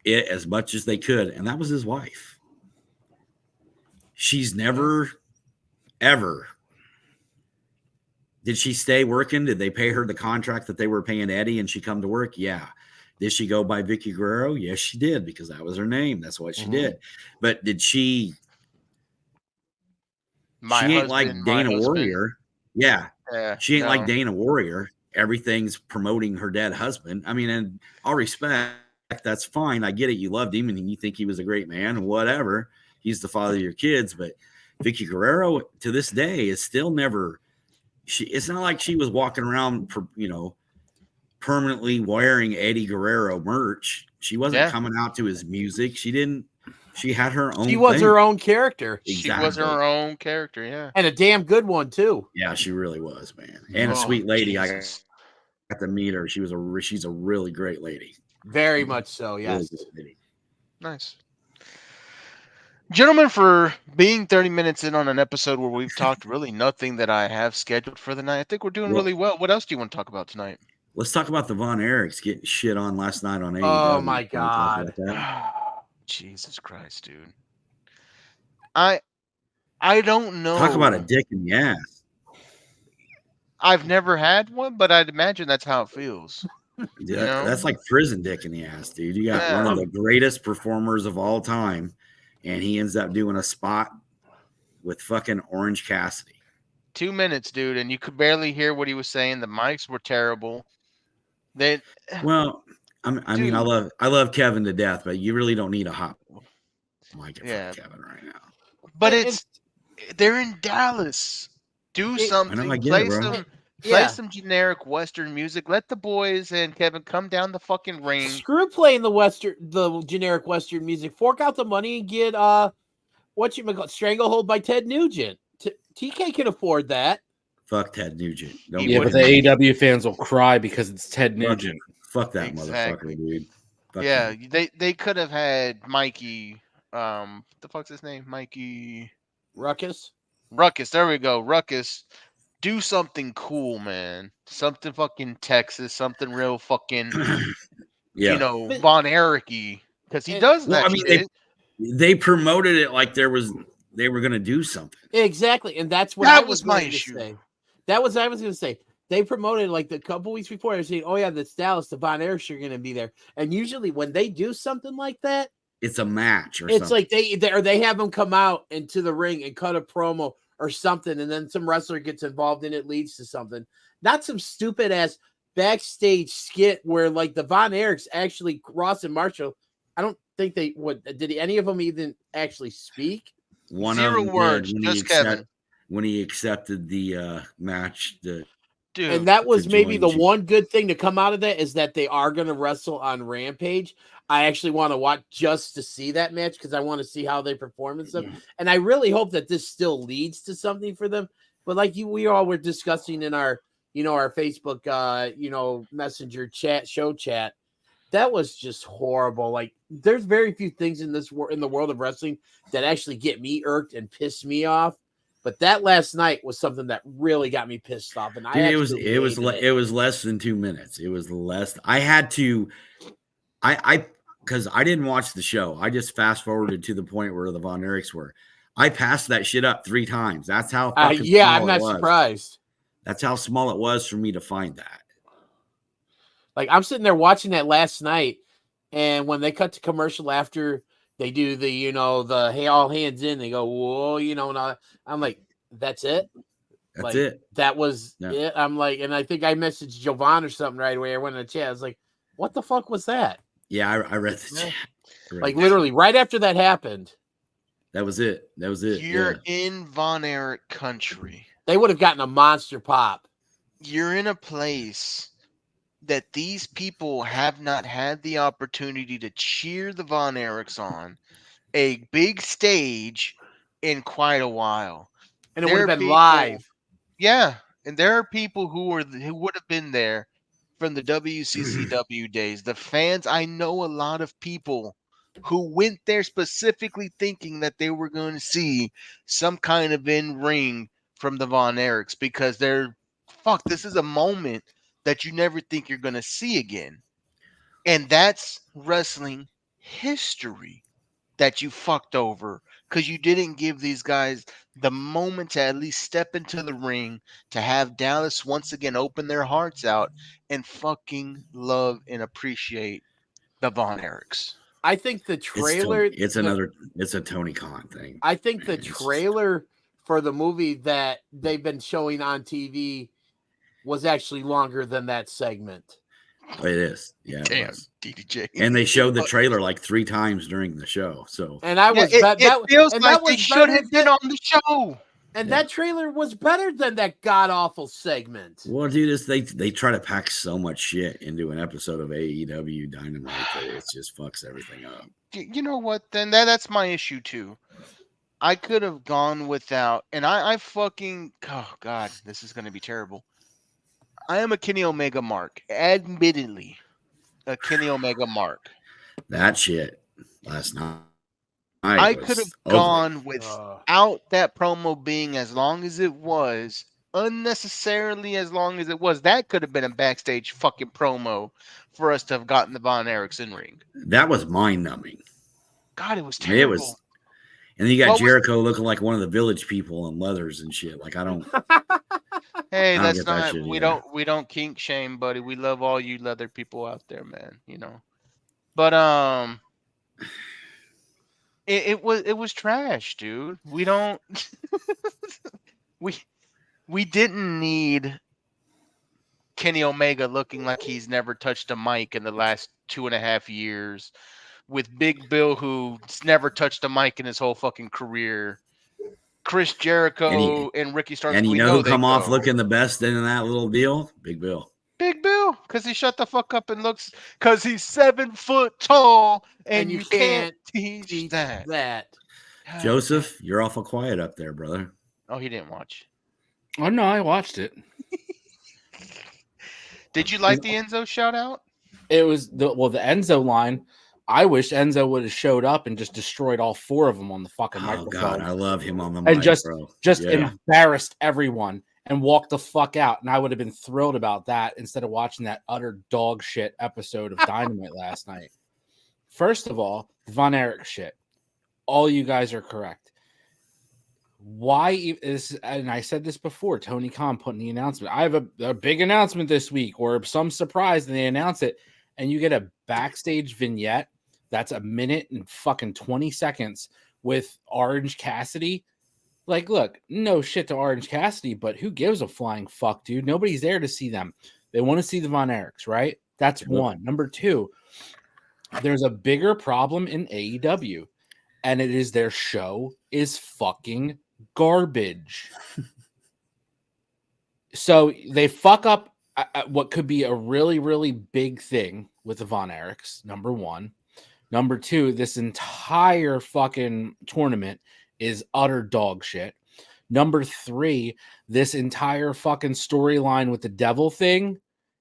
it as much as they could, and that was his wife. She's never, ever. Did she stay working? Did they pay her the contract that they were paying Eddie and she come to work? Yeah. Did she go by Vicky Guerrero? Yes, she did, because that was her name. That's what she did. But did she? She ain't like Dana Warrior. Yeah. She ain't like Dana Warrior everything's promoting her dead husband. I mean, and all respect, that's fine. I get it. You loved him and you think he was a great man, whatever. He's the father of your kids. But Vicky Guerrero to this day is still never, it's not like she was walking around, permanently wearing Eddie Guerrero merch. She wasn't coming out to his music. She had her own She was thing. her own character. She was her own character, yeah. And a damn good one, too. Yeah, she really was, man. And a sweet lady. Jesus. I got to meet her. She's a really great lady. Very much so, yes. Really nice. Gentlemen, for being 30 minutes in on an episode where we've talked really nothing that I have scheduled for the night, I think we're doing really well. What else do you want to talk about tonight? Let's talk about the Von Erichs getting shit on last night on AEW. Oh, my God. Jesus Christ, dude. I don't know. Talk about a dick in the ass. I've never had one, but I'd imagine that's how it feels. Yeah, that's like prison dick in the ass, dude. You got one of the greatest performers of all time, and he ends up doing a spot with fucking Orange Cassidy. 2 minutes, dude, and you could barely hear what he was saying. The mics were terrible. Well, I mean, I love Kevin to death, but you really don't need a hot mic in front of Kevin right now. But they're in Dallas. Do something. I Play some generic Western music. Let the boys and Kevin come down the fucking ring. Screw playing the generic Western music. Fork out the money and get Stranglehold by Ted Nugent. TK can afford that. Fuck Ted Nugent. But the AEW fans will cry because it's Ted Nugent. Fuck that motherfucker, dude. They could have had Mikey. The fuck's his name? Mikey Ruckus. There we go. Ruckus. Do something cool, man. Something fucking Texas. Something real fucking, Von Erich-y. Because he does that. I mean, they promoted it like they were going to do something. Exactly, and that's what that was my issue. Say. That was what I was going to say. They promoted like the couple weeks before. They're saying, "Oh yeah, that's Dallas. The Von Erichs are going to be there." And usually, when they do something like that, it's a match or it's something. like they have them come out into the ring and cut a promo or something, and then some wrestler gets involved and it leads to something. Not some stupid ass backstage skit where like the Von Erichs actually, Ross and Marshall. I don't think they would. Did any of them even actually speak? One Zero of them words. Just Kevin. When he accepted the match, Dude, and that was maybe the one good thing to come out of that is that they are going to wrestle on Rampage. I actually want to watch just to see that match because I want to see how they perform and stuff. And I really hope that this still leads to something for them. But like we all were discussing in our, our Facebook, Messenger show chat, that was just horrible. Like there's very few things in the world of wrestling that actually get me irked and piss me off. But that last night was something that really got me pissed off, and it was less than 2 minutes. It was less. I had to, because I didn't watch the show. I just fast forwarded to the point where the Von Erichs were. I passed that shit up 3 times. That's how. I'm not surprised. That's how small it was for me to find that. Like I'm sitting there watching that last night, and when they cut to commercial after. They do the, the hey, all hands in. They go, whoa, and I'm like, that's it. That's it. That was it. I'm like, and I think I messaged Jovan or something right away. I went in the chat. I was like, what the fuck was that? Yeah, I read the chat. Like literally right after that happened. That was it. You're in Von Erich country. They would have gotten a monster pop. You're in a place that these people have not had the opportunity to cheer the Von Erichs on a big stage in quite a while. And it would have been live. Yeah. And there are people who would have been there from the WCCW days. The fans, I know a lot of people who went there specifically thinking that they were going to see some kind of in-ring from the Von Erichs because this is a moment that you never think you're going to see again. And that's wrestling history that you fucked over because you didn't give these guys the moment to at least step into the ring to have Dallas once again open their hearts out and fucking love and appreciate the Von Erichs. I think the trailer... It's a Tony Khan thing. I think the trailer for the movie that they've been showing on TV was actually longer than that segment. It is. Yeah. It Damn, was. DDJ. And they showed the trailer like 3 times during the show. So And I was it feels and like that was they should better have been than, on the show. and that trailer was better than that god awful segment. well, dude, they try to pack so much shit into an episode of AEW Dynamite that it just fucks everything up. You know what? Then that's my issue too. I could have gone without, and I fucking, oh god, this is gonna be terrible. I am a Kenny Omega mark, admittedly, a Kenny Omega mark. That shit last night. I was could have ugly. gone without that promo being as long as it was, unnecessarily as long as it was. That could have been a backstage fucking promo for us to have gotten the Von Erichs in ring. That was mind numbing. God, it was terrible. It was, and then you got What was- Jericho looking like one of the Village People in leathers and shit. Like I don't. Hey, I don't that's get that not. shit We either. don't kink shame, buddy. We love all you leather people out there, man. You know, but it was trash, dude. We don't. we didn't need Kenny Omega looking like he's never touched a mic in the last 2.5 years, with Big Bill who's never touched a mic in his whole fucking career. Chris Jericho and Ricky Starks. And you we know know who they come off go. looking the best in that little deal? Big Bill. Big Bill, because he shut the fuck up and looks, because he's 7 foot tall, and you can't teach that. God Joseph, you're awful quiet up there, brother. Oh, he didn't watch. Oh no, I watched it. Did you like the Enzo shout out? It was the Enzo line. I wish Enzo would have showed up and just destroyed all 4 of them on the fucking Oh microphone. God, I love him on the mic, And just bro. embarrassed everyone and walked the fuck out. And I would have been thrilled about that instead of watching that utter dog shit episode of Dynamite last night. First of all, Von Erich shit. All you guys are correct. Why is, and I said this before, Tony Khan put in the announcement, I have a big announcement this week, or some surprise, and they announce it, and you get a backstage vignette that's 1 minute and fucking 20 seconds with Orange Cassidy. Like, look, no shit to Orange Cassidy, but who gives a flying fuck, dude? Nobody's there to see them. They want to see the Von Erichs, right? That's one. Number 2, there's a bigger problem in AEW, and it is their show is fucking garbage. So they fuck up what could be a really, really big thing with the Von Erichs, number 1. Number 2, this entire fucking tournament is utter dog shit. Number 3, this entire fucking storyline with the devil thing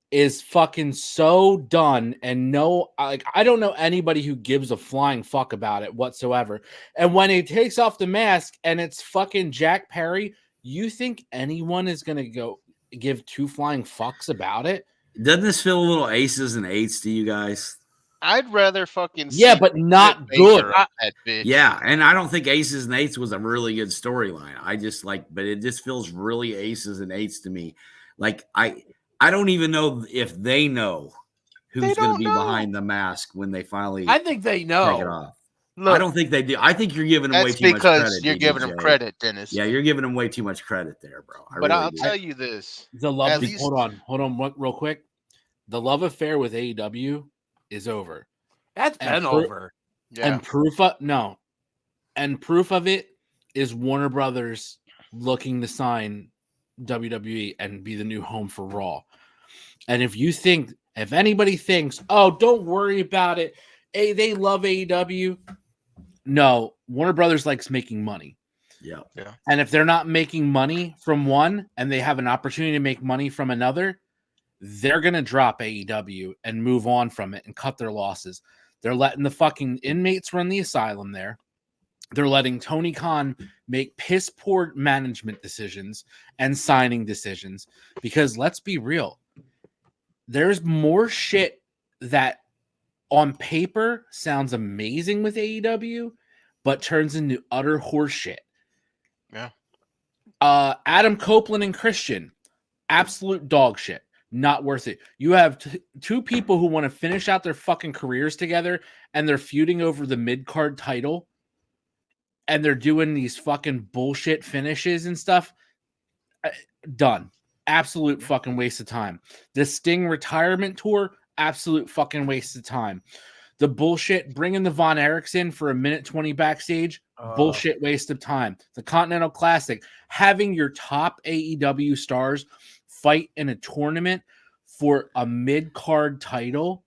is fucking so done, and no, like, I don't know anybody who gives a flying fuck about it whatsoever. And when he takes off the mask and it's fucking Jack Perry, you think anyone is gonna go give 2 flying fucks about it? Doesn't this feel a little aces and eights to you guys? I'd rather fucking Yeah, but not good. That bitch. Yeah, and I don't think aces and eights was a really good storyline. I just but it just feels really aces and eights to me. Like I don't even know if they know who's going to be behind the mask when they finally. I think they know. Take it off. Look, I don't think they do. I think you're giving them way that's too much credit. because you're giving them credit, Dennis. Yeah, you're giving them way too much credit there, bro. But I'll tell you this: the love. At least- Hold on, real quick. The love affair with AEW is over. That's been over. Yeah. And proof of it is Warner Brothers looking to sign WWE and be the new home for Raw. And if anybody thinks, oh, don't worry about it, hey, they love AEW. No, Warner Brothers likes making money. Yeah. And if they're not making money from one and they have an opportunity to make money from another, they're going to drop AEW and move on from it and cut their losses. They're letting the fucking inmates run the asylum there. They're letting Tony Khan make piss poor management decisions and signing decisions because let's be real. There's more shit that on paper sounds amazing with AEW, but turns into utter horse shit. Yeah. Adam Copeland and Christian, absolute dog shit. Not worth it. You have 2 people who want to finish out their fucking careers together and they're feuding over the mid-card title and they're doing these fucking bullshit finishes and stuff. Done. absolute fucking waste of time. The Sting retirement tour, absolute fucking waste of time. The bullshit bringing the Von Erichs in for a minute 20 backstage, bullshit waste of time. The Continental Classic, having your top AEW stars fight in a tournament for a mid-card title,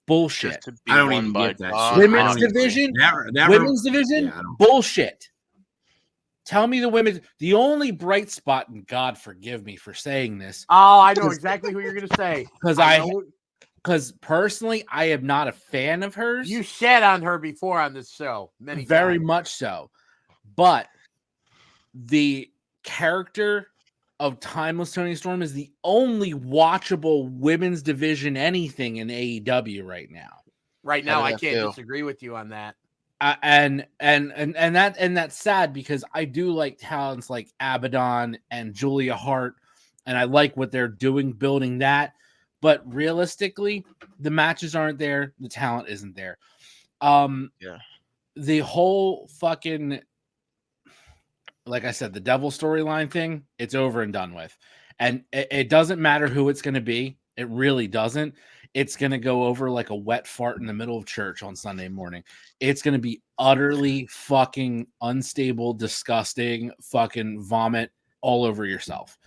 bullshit. Just to be I don't won even by get that Don, shit. Women's honestly. division, That women's division, yeah, I don't- bullshit. Tell me the only bright spot, and God forgive me for saying this, Oh, I know exactly who you're gonna say. because personally, I am not a fan of hers. You shat on her before on this show, very times. much so. But the character of Timeless Tony Storm is the only watchable women's division anything in AEW right now. Right now, How I did that can't feel? disagree with you on that. And that's sad because I do like talents like Abaddon and Julia Hart, and I like what they're doing building that. But realistically, the matches aren't there, the talent isn't there. Yeah. The whole fucking, like I said, the devil storyline thing, it's over and done with. And it doesn't matter who it's going to be. It really doesn't. It's going to go over like a wet fart in the middle of church on Sunday morning. It's going to be utterly fucking unstable, disgusting, fucking vomit all over yourself.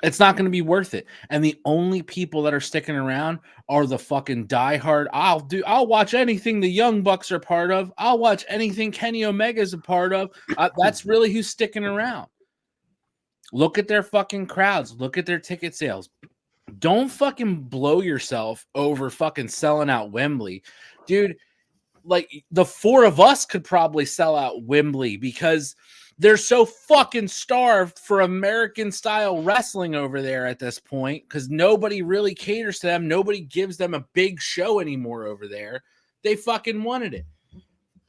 It's not going to be worth it. And the only people that are sticking around are the fucking diehard. I'll watch anything the Young Bucks are part of. I'll watch anything Kenny Omega's a part of. That's really who's sticking around. Look at their fucking crowds. Look at their ticket sales. Don't fucking blow yourself over fucking selling out Wembley. Dude, like the four of us could probably sell out Wembley because they're so fucking starved for American style wrestling over there at this point because nobody really caters to them. Nobody gives them a big show anymore over there. They fucking wanted it.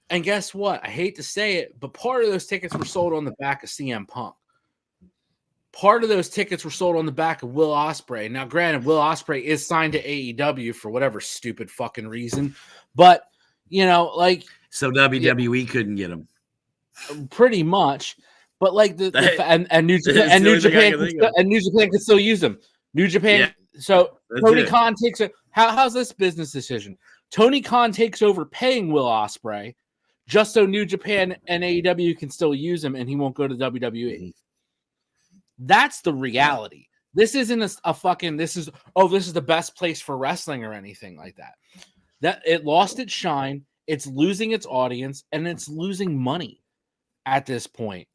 And guess what? I hate to say it, but part of those tickets were sold on the back of CM Punk. Part of those tickets were sold on the back of Will Ospreay. Now, granted, Will Ospreay is signed to AEW for whatever stupid fucking reason, but you know, like so WWE couldn't get him. Pretty much, but like New Japan can still use them. New Japan. Yeah, so Tony Khan takes it. How's this business decision? Tony Khan takes over paying Will Ospreay just so New Japan and AEW can still use him, and he won't go to WWE. That's the reality. This isn't a fucking. This is the best place for wrestling or anything like that. That it lost its shine. It's losing its audience, and it's losing money. At this point,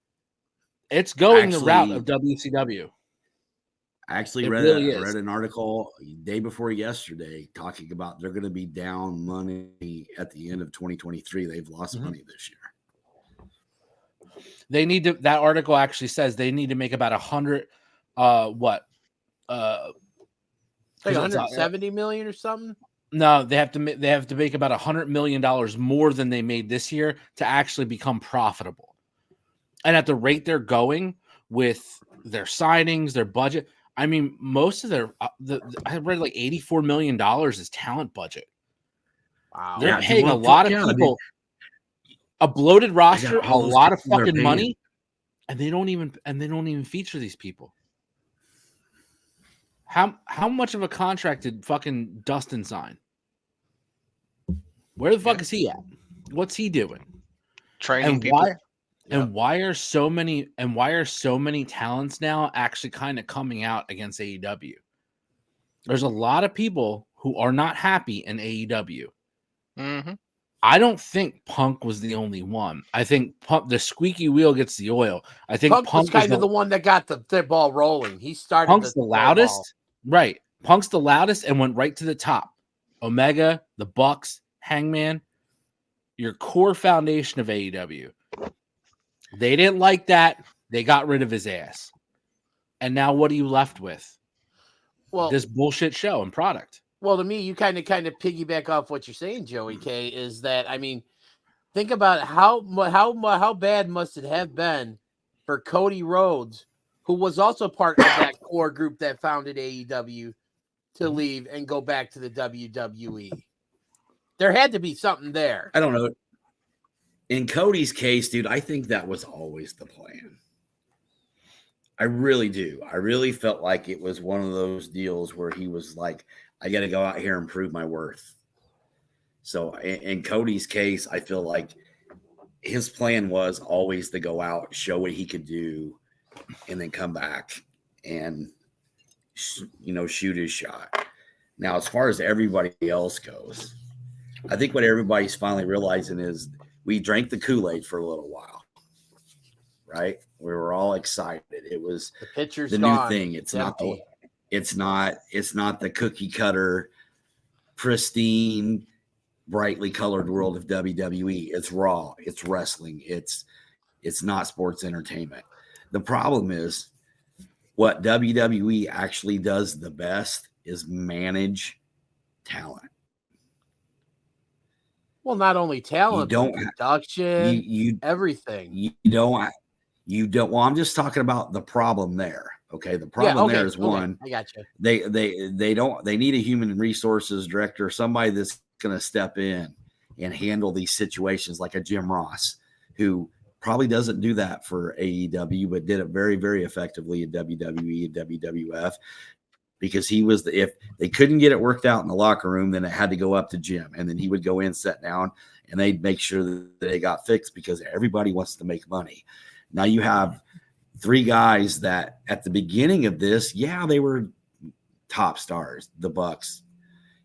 it's going the route of WCW. I actually read an article day before yesterday talking about they're going to be down money at the end of 2023. They've lost money this year. They need to. That article actually says they need to make about 100. Like 170 million or something. No, they have to make about $100 million more than they made this year to actually become profitable. And at the rate they're going with their signings, their budget, I mean, most of their I read like $84 million is talent budget. Wow, they're paying a lot of people a bloated roster, a lot of fucking money, and they don't even feature these people. How much of a contract did fucking Dustin sign? Where the fuck is he at? What's he doing? Training people. And why are so many talents now actually kind of coming out against AEW? There's a lot of people who are not happy in AEW. Mm-hmm. I don't think Punk was the only one. I think the squeaky wheel gets the oil. I think Punk was kind of the one that got the ball rolling. He started. Punk's the loudest, right? Punk's the loudest and went right to the top. Omega, the Bucks, Hangman, your core foundation of AEW. They didn't like that. They got rid of his ass. And now what are you left with? Well, this bullshit show and product. Well, to me, you kind of piggyback off what you're saying, Joey K, is that, I mean, think about how bad must it have been for Cody Rhodes, who was also part of that core group that founded AEW, to leave and go back to the WWE. There had to be something there. I don't know. In Cody's case, dude, I think that was always the plan. I really do. I really felt like it was one of those deals where he was like, I got to go out here and prove my worth. So in Cody's case, I feel like his plan was always to go out, show what he could do, and then come back and, shoot his shot. Now, as far as everybody else goes, I think what everybody's finally realizing is we drank the Kool-Aid for a little while, right? We were all excited. It was The picture's the gone. new thing. It's not the cookie cutter, pristine, brightly colored world of WWE. It's raw. It's wrestling. It's not sports entertainment. The problem is what WWE actually does the best is manage talent. Well, not only talent, but production, everything. You don't. Well, I'm just talking about the problem there. Okay, the problem there is one. I got you. They need a human resources director, somebody that's going to step in and handle these situations, like a Jim Ross, who probably doesn't do that for AEW, but did it very, very effectively in WWE and WWF, because he was if they couldn't get it worked out in the locker room, then it had to go up to Jim, and then he would go in, sit down, and they'd make sure that they got fixed, because everybody wants to make money. Now you have three guys that at the beginning of this, they were top stars. The Bucks,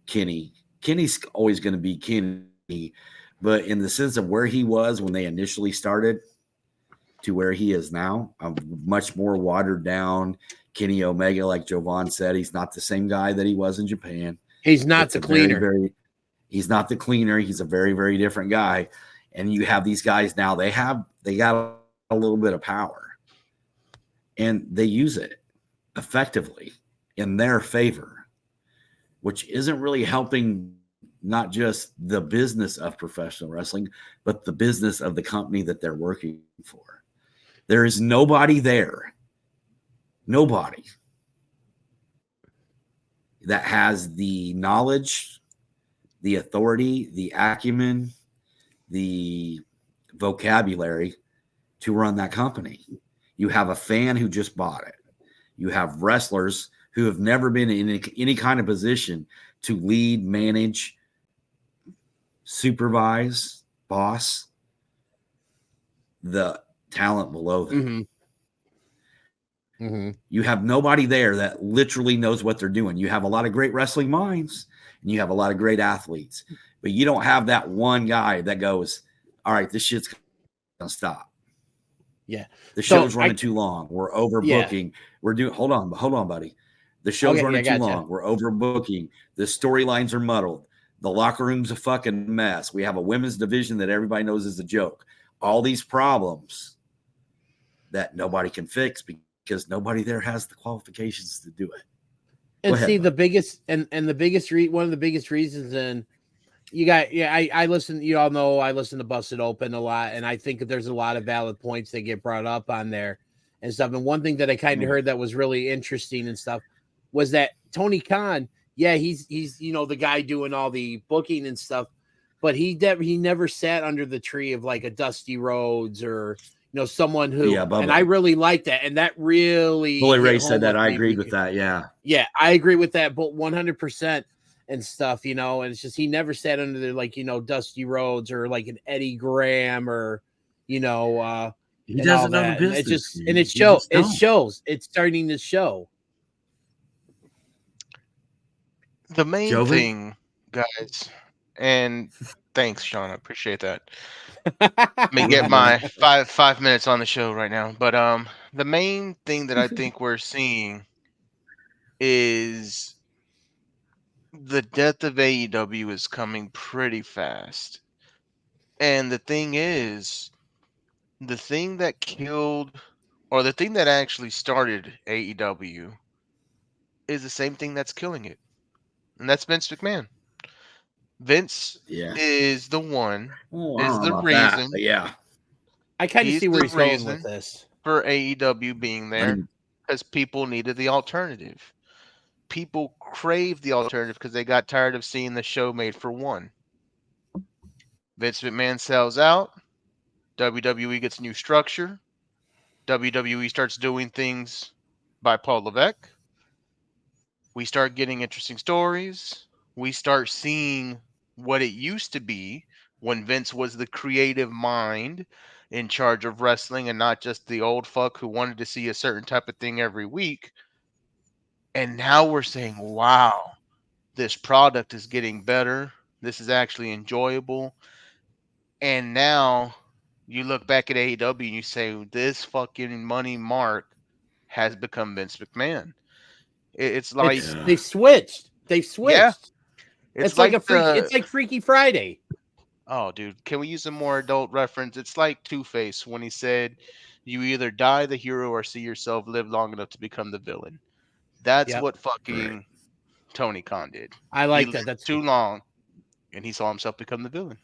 Kenny's always going to be Kenny, but in the sense of where he was when they initially started to where he is now, a much more watered down Kenny Omega, like Jovan said. He's not the same guy that he was in Japan. He's not the cleaner. He's not the cleaner. He's a very, very different guy. And you have these guys now, they got a little bit of power, and they use it effectively in their favor, which isn't really helping not just the business of professional wrestling, but the business of the company that they're working for. There is nobody there, nobody that has the knowledge, the authority, the acumen, the vocabulary to run that company. You have a fan who just bought it. You have wrestlers who have never been in any kind of position to lead, manage, supervise, boss the talent below them. You have nobody there that literally knows what they're doing. You have a lot of great wrestling minds, and you have a lot of great athletes, but you don't have that one guy that goes, all right, this shit's going to stop. Yeah. The show's running too long. We're overbooking. We're doing, hold on, buddy. The show's running too long. We're overbooking. The storylines are muddled. The locker room's a fucking mess. We have a women's division that everybody knows is a joke. All these problems that nobody can fix because nobody there has the qualifications to do it. And see, the biggest one of the biggest reasons, and you got, I listen, you all know I listen to Busted Open a lot, and I think that there's a lot of valid points that get brought up on there and stuff. And one thing that I kind of heard that was really interesting and stuff was that Tony Khan, he's the guy doing all the booking and stuff, but he never sat under the tree of like a Dusty Rhodes or someone who, and I really like that, and that really Bully Ray said that. I agreed with that. Yeah, I agree with that, but 100%. And stuff, and it's just he never sat under there like Dusty Rhodes or like an Eddie Graham or he doesn't know the business. It shows. It's starting to show. The main thing, guys, and thanks, Sean. I appreciate that. Let me get my 5 minutes on the show right now. But the main thing that I think we're seeing is the death of AEW is coming pretty fast. And the thing is, the thing that killed, or the thing that actually started AEW is the same thing that's killing it. And that's Vince McMahon. Vince is the one, is the reason. I kind of see where he's going with this. For AEW being there, because people needed the alternative. People craved the alternative because they got tired of seeing the show made for one. Vince McMahon sells out. WWE gets new structure. WWE starts doing things by Paul Levesque. We start getting interesting stories. We start seeing what it used to be when Vince was the creative mind in charge of wrestling and not just the old fuck who wanted to see a certain type of thing every week. And now we're saying, wow, this product is getting better. This is actually enjoyable. And now you look back at AEW and you say, this fucking money mark has become Vince McMahon. It's like, They've switched. yeah, it's It's like like It's like Freaky Friday. oh, dude, can we use a more adult reference? It's like Two-Face when he said, you either die the hero or see yourself live long enough to become the villain. That's Yep. what fucking Tony Khan did. I He like that. lived That's too long, and he saw himself become the villain.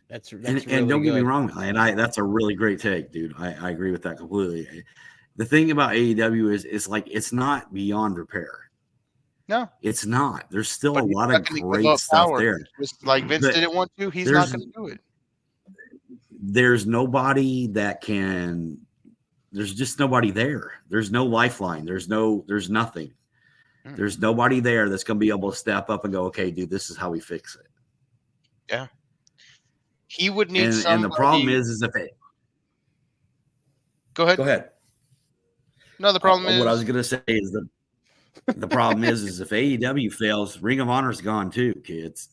That's And really don't get me good. wrong, that's a really great take, dude. I agree with that completely. The thing about AEW is it's like it's not beyond repair. No, It's not. There's still but a he's lot not of going to give great up stuff power. there. Just like Vince But didn't want to, he's not there's going to do it. there's nobody that can. There's just nobody there. There's no lifeline. There's nothing. Mm. There's nobody there that's going to be able to step up and go, okay, dude, this is how we fix it. Yeah. He would need somebody. And the problem is if it. Go ahead. Go ahead. No, the problem is what I was going to say is that the problem is if AEW fails, Ring of Honor's gone too, kids.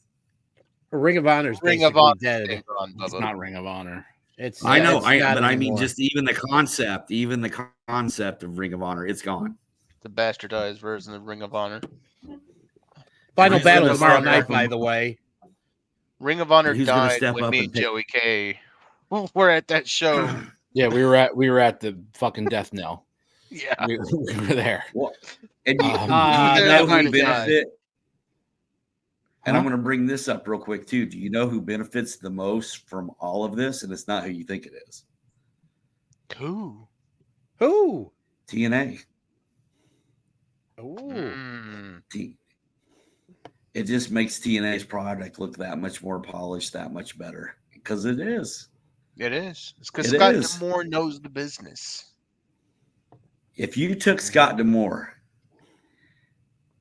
Ring of Honor's Ring of basically Honor. dead. It's not Ring of Honor. It's I know, it's not but I mean, anymore. just even the concept of Ring of Honor, it's gone. The bastardized version of Ring of Honor. Final Who's battle gonna tomorrow step night, up by and- the way. Ring of Honor And who's gonna died step when up me and and pick- Joey K were at that show. Yeah, we were at the fucking death knell. Yeah. We were there. Well, and you, that know kind who of benefit? And I'm Huh? going to bring this up real quick too. Do you know who benefits the most from all of this? And it's not who you think it is. Who? TNA. Ooh. It just makes TNA's product look that much more polished, that much better. Because it is. It is. It's because It Scott is. D'Amore knows the business. If you took Scott D'Amore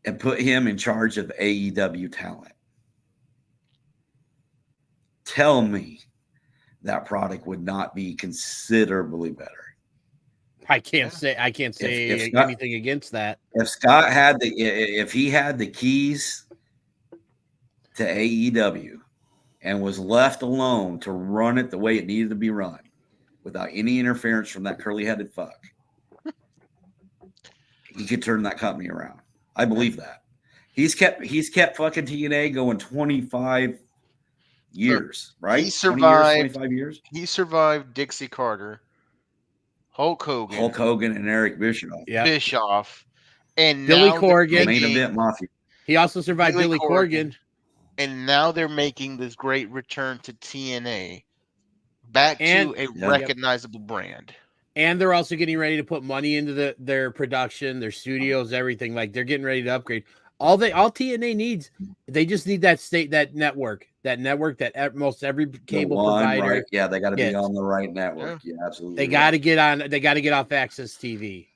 and put him in charge of AEW talent, tell me that product would not be considerably better. I can't say If Scott- anything against that. If he had the keys to AEW and was left alone to run it the way it needed to be run without any interference from that curly-headed fuck, he could turn that company around. I believe that. He's kept fucking TNA going 25 years, right? He survived 25 years. He survived Dixie Carter, Hulk Hogan, and Eric Bischoff. Yeah. Bischoff, and Billy now they're Corgan. Main making- event mafia. He also survived Billy Corgan. And now they're making this great return to TNA, back And- to a Yeah. recognizable brand. And they're also getting ready to put money into their production, their studios, everything. Like they're getting ready to upgrade. All TNA needs, they just need that network that most every cable The one, provider. right? Yeah, they got to be gets. on the right network. Yeah, absolutely. They right. got to get on. They got to get off Access TV.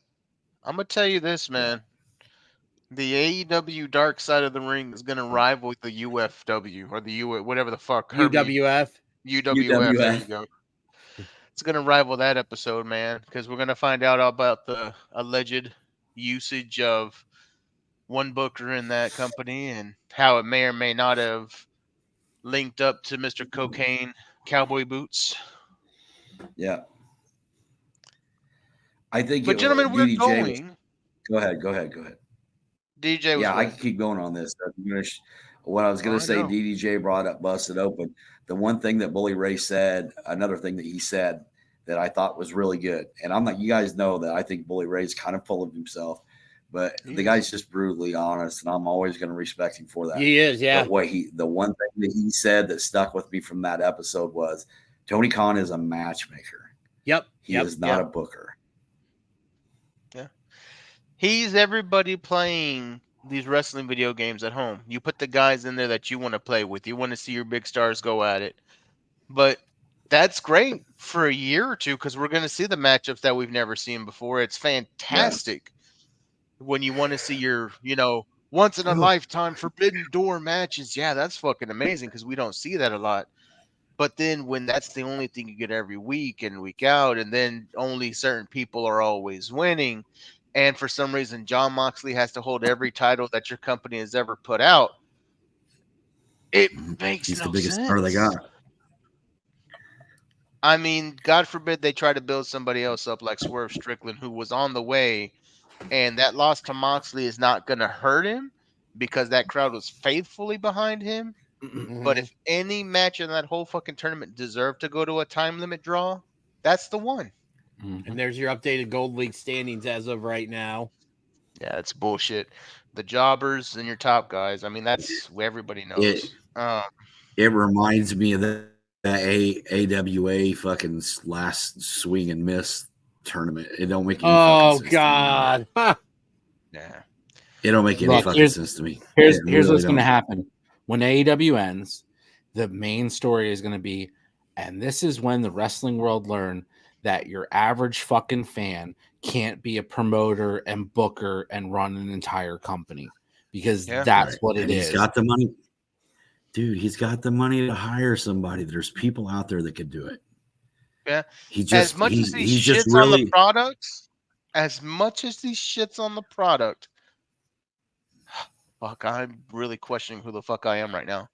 I'm gonna tell you this, man. The AEW Dark Side of the Ring is gonna rival the UFW or the whatever the fuck. UWF. UWF. There you go. It's gonna rival that episode, man, because we're gonna find out about the alleged usage of one booker in that company and how it may or may not have linked up to Mr. Cocaine Cowboy Boots. Yeah. I think. But gentlemen, we're DDJ going. Go ahead. DJ was Yeah, I what? can keep going on this. What I was going Oh, to I say, know. DDJ brought up Busted Open. The one thing that Bully Ray said, another thing that he said that I thought was really good. And I'm like, you guys know that I think Bully Ray's kind of full of himself, but the guy's just brutally honest, and I'm always going to respect him for that. He is, yeah. But the one thing that he said that stuck with me from that episode was Tony Khan is a matchmaker. Yep. He is not a booker. He's everybody playing these wrestling video games at home. You put the guys in there that you want to play with. You want to see your big stars go at it. But That's great for a year or two because we're going to see the matchups that we've never seen before. It's fantastic when you want to see your, once in a lifetime forbidden door matches. Yeah, that's fucking amazing because we don't see that a lot. But then when that's the only thing you get every week and week out, and then only certain people are always winning, and for some reason John Moxley has to hold every title that your company has ever put out, it makes He's the no biggest star they sense. got. I mean, God forbid they try to build somebody else up like Swerve Strickland, who was on the way, and that loss to Moxley is not going to hurt him because that crowd was faithfully behind him. But if any match in that whole fucking tournament deserved to go to a time limit draw, that's the one. And there's your updated Gold League standings as of right now. Yeah, it's bullshit. The jobbers and your top guys. I mean, that's what everybody knows. It reminds me of that AWA fucking last swing and miss tournament. It don't make any fucking sense. God. Yeah. It don't make any fucking sense to me. Here's really what's going to don't. happen. When AEW ends, the main story is going to be, and this is when the wrestling world learned that your average fucking fan can't be a promoter and booker and run an entire company because that's what it is. He's got the money. Dude, he's got the money to hire somebody. There's people out there that could do it. Yeah. He just as much as he's these just shits really on the products, as much as these shits on the product, fuck, I'm really questioning who the fuck I am right now.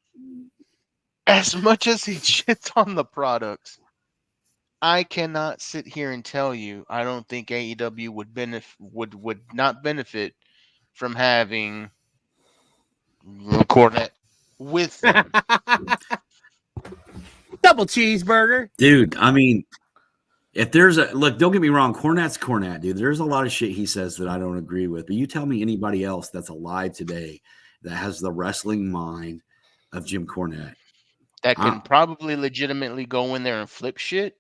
As much as he shits on the products, I cannot sit here and tell you I don't think AEW would not benefit from having Cornette with them. Double cheeseburger. Dude, I mean, if there's a look, don't get me wrong, Cornette's Cornette, dude. There's a lot of shit he says that I don't agree with. But you tell me anybody else that's alive today that has the wrestling mind of Jim Cornette. That can probably legitimately go in there and flip shit.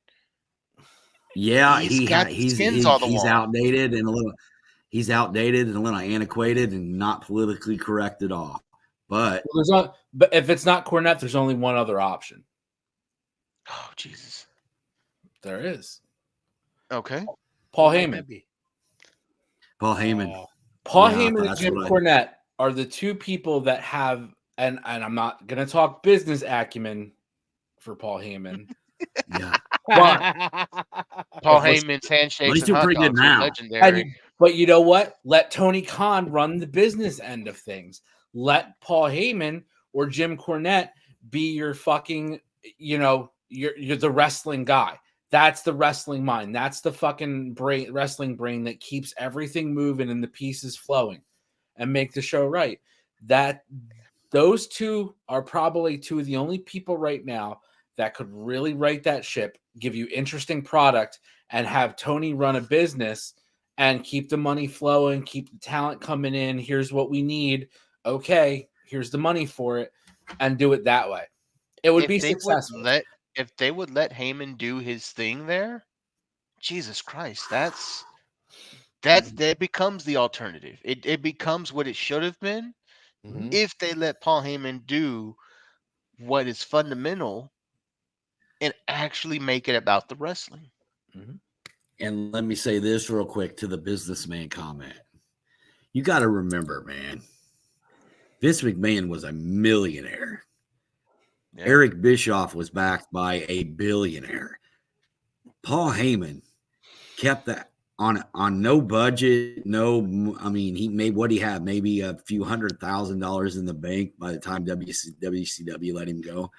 Yeah, he's outdated and a little antiquated and not politically correct at all. But but if it's not Cornette, there's only one other option. Oh Jesus. There is. Okay. Paul Heyman. Paul Heyman. Paul Heyman and Jim Cornette are the two people that have, and I'm not going to talk business acumen for Paul Heyman. Yeah. But Paul Heyman's handshakes he's doing pretty good now. Legendary. But you know what? Let Tony Khan run the business end of things. Let Paul Heyman or Jim Cornette be your fucking, you're the wrestling guy. That's the wrestling mind. That's the fucking wrestling brain that keeps everything moving and the pieces flowing and make the show right. Those two are probably two of the only people right now that could really right that ship, give you interesting product, and have Tony run a business and keep the money flowing, keep the talent coming in. Here's what we need. Okay, here's the money for it, and do it that way. It would be successful. If they would let Heyman do his thing there, Jesus Christ, that becomes the alternative. It becomes what it should have been if they let Paul Heyman do what is fundamental and actually make it about the wrestling. And let me say this real quick to the businessman comment. You got to remember, man, Vince McMahon was a millionaire. Yeah. Eric Bischoff was backed by a billionaire. Paul Heyman kept that on no budget. He made what he had, maybe a few $100,000 in the bank by the time WCW let him go.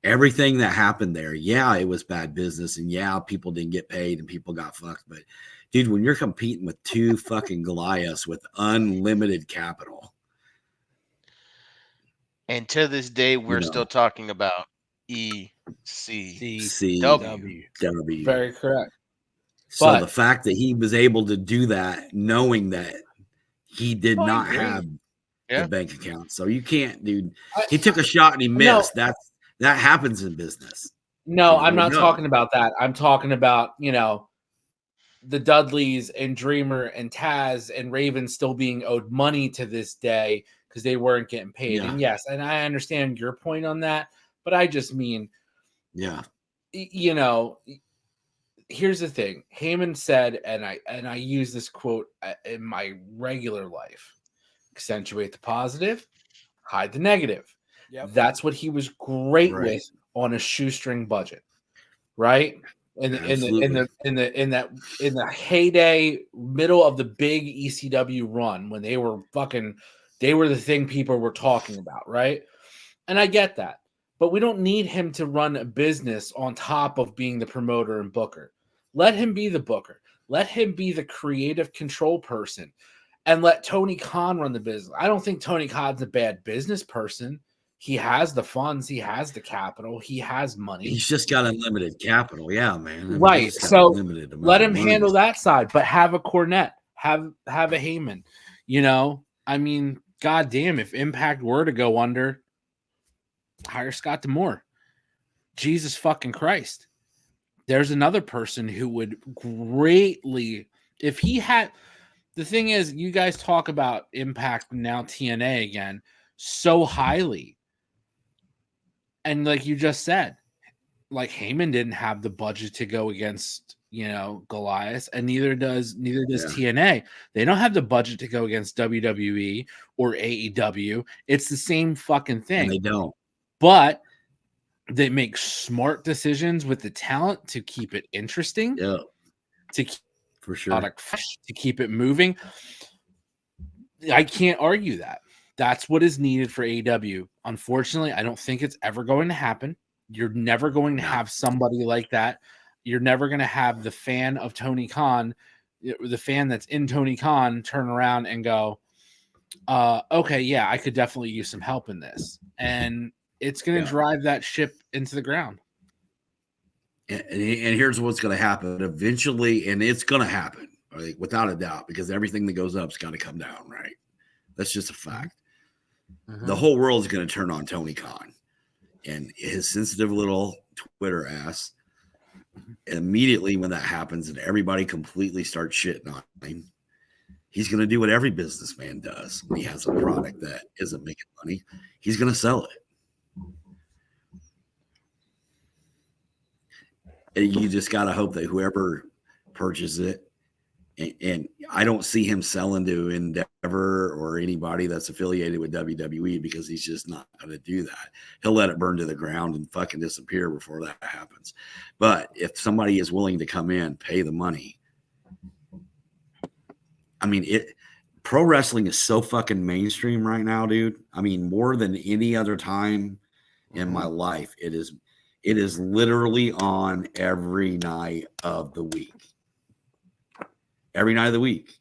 Everything that happened there, yeah, it was bad business, and yeah, people didn't get paid and people got fucked. But dude, when you're competing with two fucking Goliaths with unlimited capital. And to this day, we're still talking about ECW. Very correct. So the fact that he was able to do that, knowing that he did not have the bank account. So you can't, dude. He took a shot and he missed. That happens in business. No, I'm not talking about that. I'm talking about, the Dudleys and Dreamer and Taz and Raven still being owed money to this day because they weren't getting paid. Yeah. And yes, and I understand your point on that, but I just mean, you know, here's the thing. Heyman said, and I use this quote in my regular life: accentuate the positive, hide the negative. Yep. That's what he was great Right. with on a shoestring budget, right? In the heyday, middle of the big ECW run, when they were the thing people were talking about, right? And I get that, but we don't need him to run a business on top of being the promoter and booker. Let him be the booker. Let him be the creative control person, and let Tony Khan run the business. I don't think Tony Khan's a bad business person. He has the funds. He has the capital. He has money. He's just got unlimited capital. Yeah, man. I mean, Right. he's got So unlimited amount let of him money. handle that side, but have a Cornette, have a Heyman. You know, I mean, goddamn, if Impact were to go under, hire Scott D'Amore. Jesus fucking Christ. There's another person who would greatly, if he had. The thing is, you guys talk about Impact now TNA again so highly. And like you just said, like Heyman didn't have the budget to go against, Goliath, and neither does TNA. They don't have the budget to go against WWE or AEW. It's the same fucking thing. And they don't. But they make smart decisions with the talent to keep it interesting. Yeah. To keep for sure. Product fresh, to keep it moving. I can't argue that. That's what is needed for AEW. Unfortunately, I don't think it's ever going to happen. You're never going to have somebody like that. You're never going to have the fan of Tony Khan, the fan that's in Tony Khan, turn around and go, okay, yeah, I could definitely use some help in this. And it's going to drive that ship into the ground. And here's what's going to happen eventually, and it's going to happen, like, without a doubt, because everything that goes up's got to come down, right? That's just a fact. Mm-hmm. The whole world is going to turn on Tony Khan and his sensitive little Twitter ass. And immediately when that happens and everybody completely starts shitting on him, he's going to do what every businessman does when he has a product that isn't making money. He's going to sell it. And you just got to hope that whoever purchases it, and I don't see him selling to Endeavor or anybody that's affiliated with WWE, because he's just not going to do that. He'll let it burn to the ground and fucking disappear before that happens. But if somebody is willing to come in, pay the money. I mean, pro wrestling is so fucking mainstream right now, dude. I mean, more than any other time in my life, it is literally on every night of the week. Every night of the week.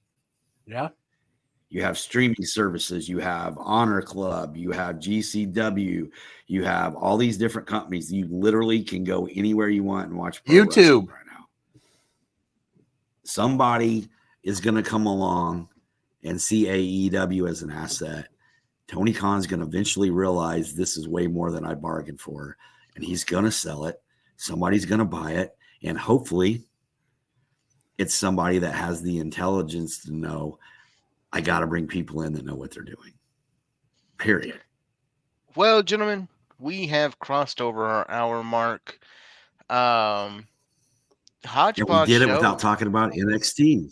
Yeah. You have streaming services. You have Honor Club. You have GCW. You have all these different companies. You literally can go anywhere you want and watch pro YouTube right now. Somebody is going to come along and see AEW as an asset. Tony Khan's going to eventually realize this is way more than I bargained for, and he's going to sell it. Somebody's going to buy it, and hopefully it's somebody that has the intelligence to know, I got to bring people in that know what they're doing. Period. Well, gentlemen, we have crossed over our hour mark. Hodgepodge And we did it show, without talking about NXT.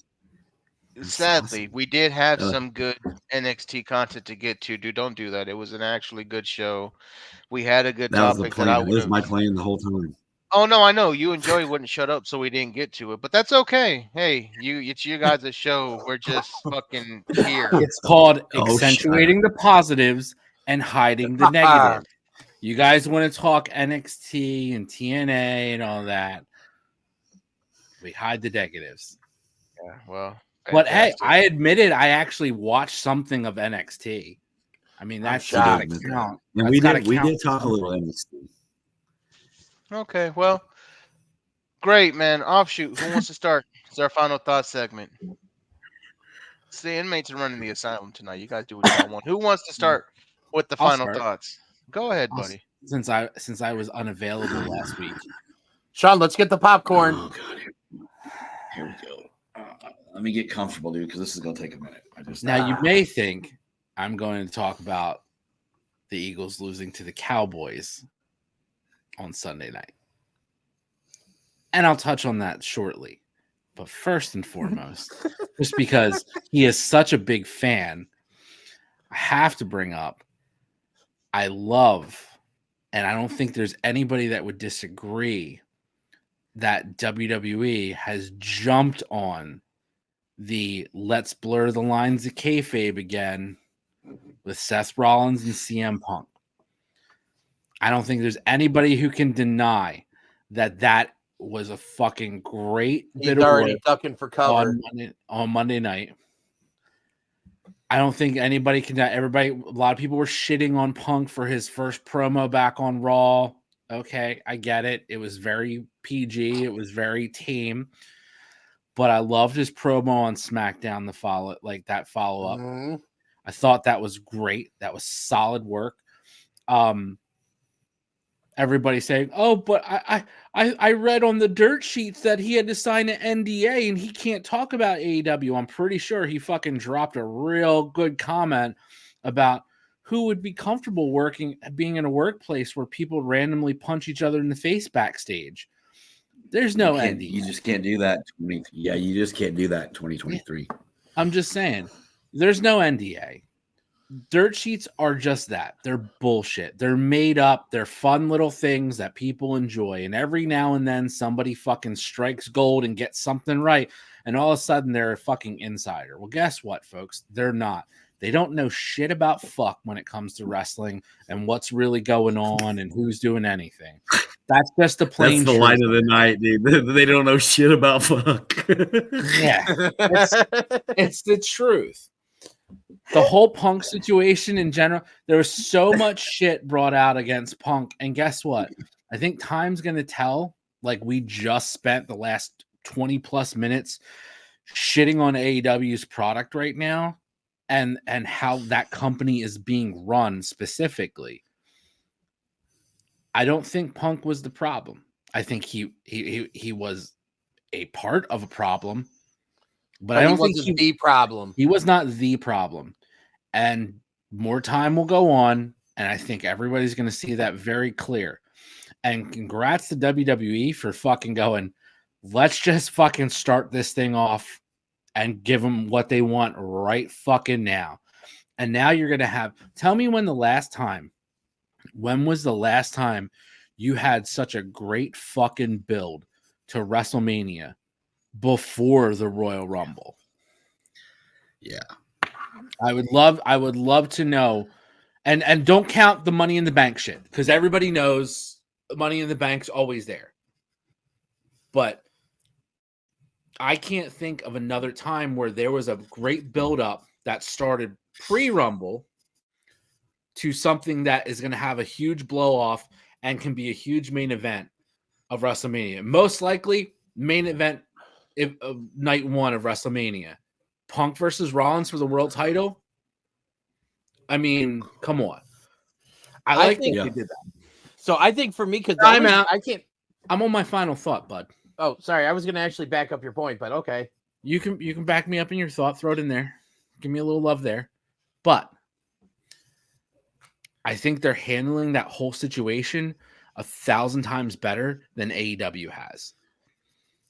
Sadly, awesome. We did have some good NXT content to get to. Dude, don't do that. It was an actually good show. We had a good topic that I would. That was my plan the whole time. Oh no, I know you and Joey wouldn't shut up, so we didn't get to it. But that's okay. Hey, it's you guys' show. We're just fucking here. It's called accentuating the positives and hiding the negative. You guys want to talk NXT and TNA and all that? We hide the negatives. Yeah, well. But hey, I admitted I actually watched something of NXT. I mean, that's got to count. And we did talk a little NXT. Okay, well, great, man. Offshoot. Who wants to start? It's our final thought segment. It's the inmates are running the asylum tonight. You guys do what y'all want. Who wants to start with the final thoughts? Go ahead, buddy. Since I was unavailable last week. Sean, let's get the popcorn. Oh, God. Here we go. Let me get comfortable, dude, because this is going to take a minute. Now, you may think I'm going to talk about the Eagles losing to the Cowboys on Sunday night. And I'll touch on that shortly. But first and foremost, just because he is such a big fan, I have to bring up, I love, and I don't think there's anybody that would disagree, that WWE has jumped on the let's blur the lines of kayfabe again with Seth Rollins and CM Punk. I don't think there's anybody who can deny that was a fucking great bit He's of already work ducking for cover on Monday night. I don't think anybody can. Everybody, a lot of people were shitting on Punk for his first promo back on Raw. Okay, I get it. It was very PG. It was very tame. But I loved his promo on SmackDown. That follow up. Mm-hmm. I thought that was great. That was solid work. Everybody saying, "Oh, but I read on the dirt sheets that he had to sign an NDA and he can't talk about AEW." I'm pretty sure he fucking dropped a real good comment about who would be comfortable being in a workplace where people randomly punch each other in the face backstage. There's no NDA. You just can't do that. You just can't do that in 2023. I'm just saying, there's no NDA. Dirt sheets are just that. They're bullshit. They're made up. They're fun little things that people enjoy. And every now and then somebody fucking strikes gold and gets something right. And all of a sudden they're a fucking insider. Well, guess what, folks? They're not. They don't know shit about fuck when it comes to wrestling and what's really going on and who's doing anything. That's just the plain That's the truth. light of the night, dude. They don't know shit about fuck. Yeah. It's the truth. The whole Punk situation in general, there was so much shit brought out against Punk. And guess what? I think time's going to tell. Like, we just spent the last 20 plus minutes shitting on AEW's product right now and how that company is being run specifically. I don't think Punk was the problem. I think he was a part of a problem. But I don't think he was the problem. He was not the problem. And more time will go on. And I think everybody's going to see that very clear. And congrats to WWE for fucking going, let's just fucking start this thing off and give them what they want right fucking now. And now you're going to tell me when was the last time you had such a great fucking build to WrestleMania before the Royal Rumble? Yeah. I would love to know, and don't count the Money in the Bank shit, because everybody knows Money in the Bank's always there. But I can't think of another time where there was a great build-up that started pre-Rumble to something that is going to have a huge blow-off and can be a huge main event of WrestleMania. Most likely, main event of night one of WrestleMania. Punk versus Rollins for the world title. I mean, come on. I think they did that. So I think for me, because I'm out. I can't. I'm on my final thought, bud. Oh, sorry. I was going to actually back up your point, but okay. You can back me up in your thought. Throw it in there. Give me a little love there. But I think they're handling that whole situation 1,000 times better than AEW has.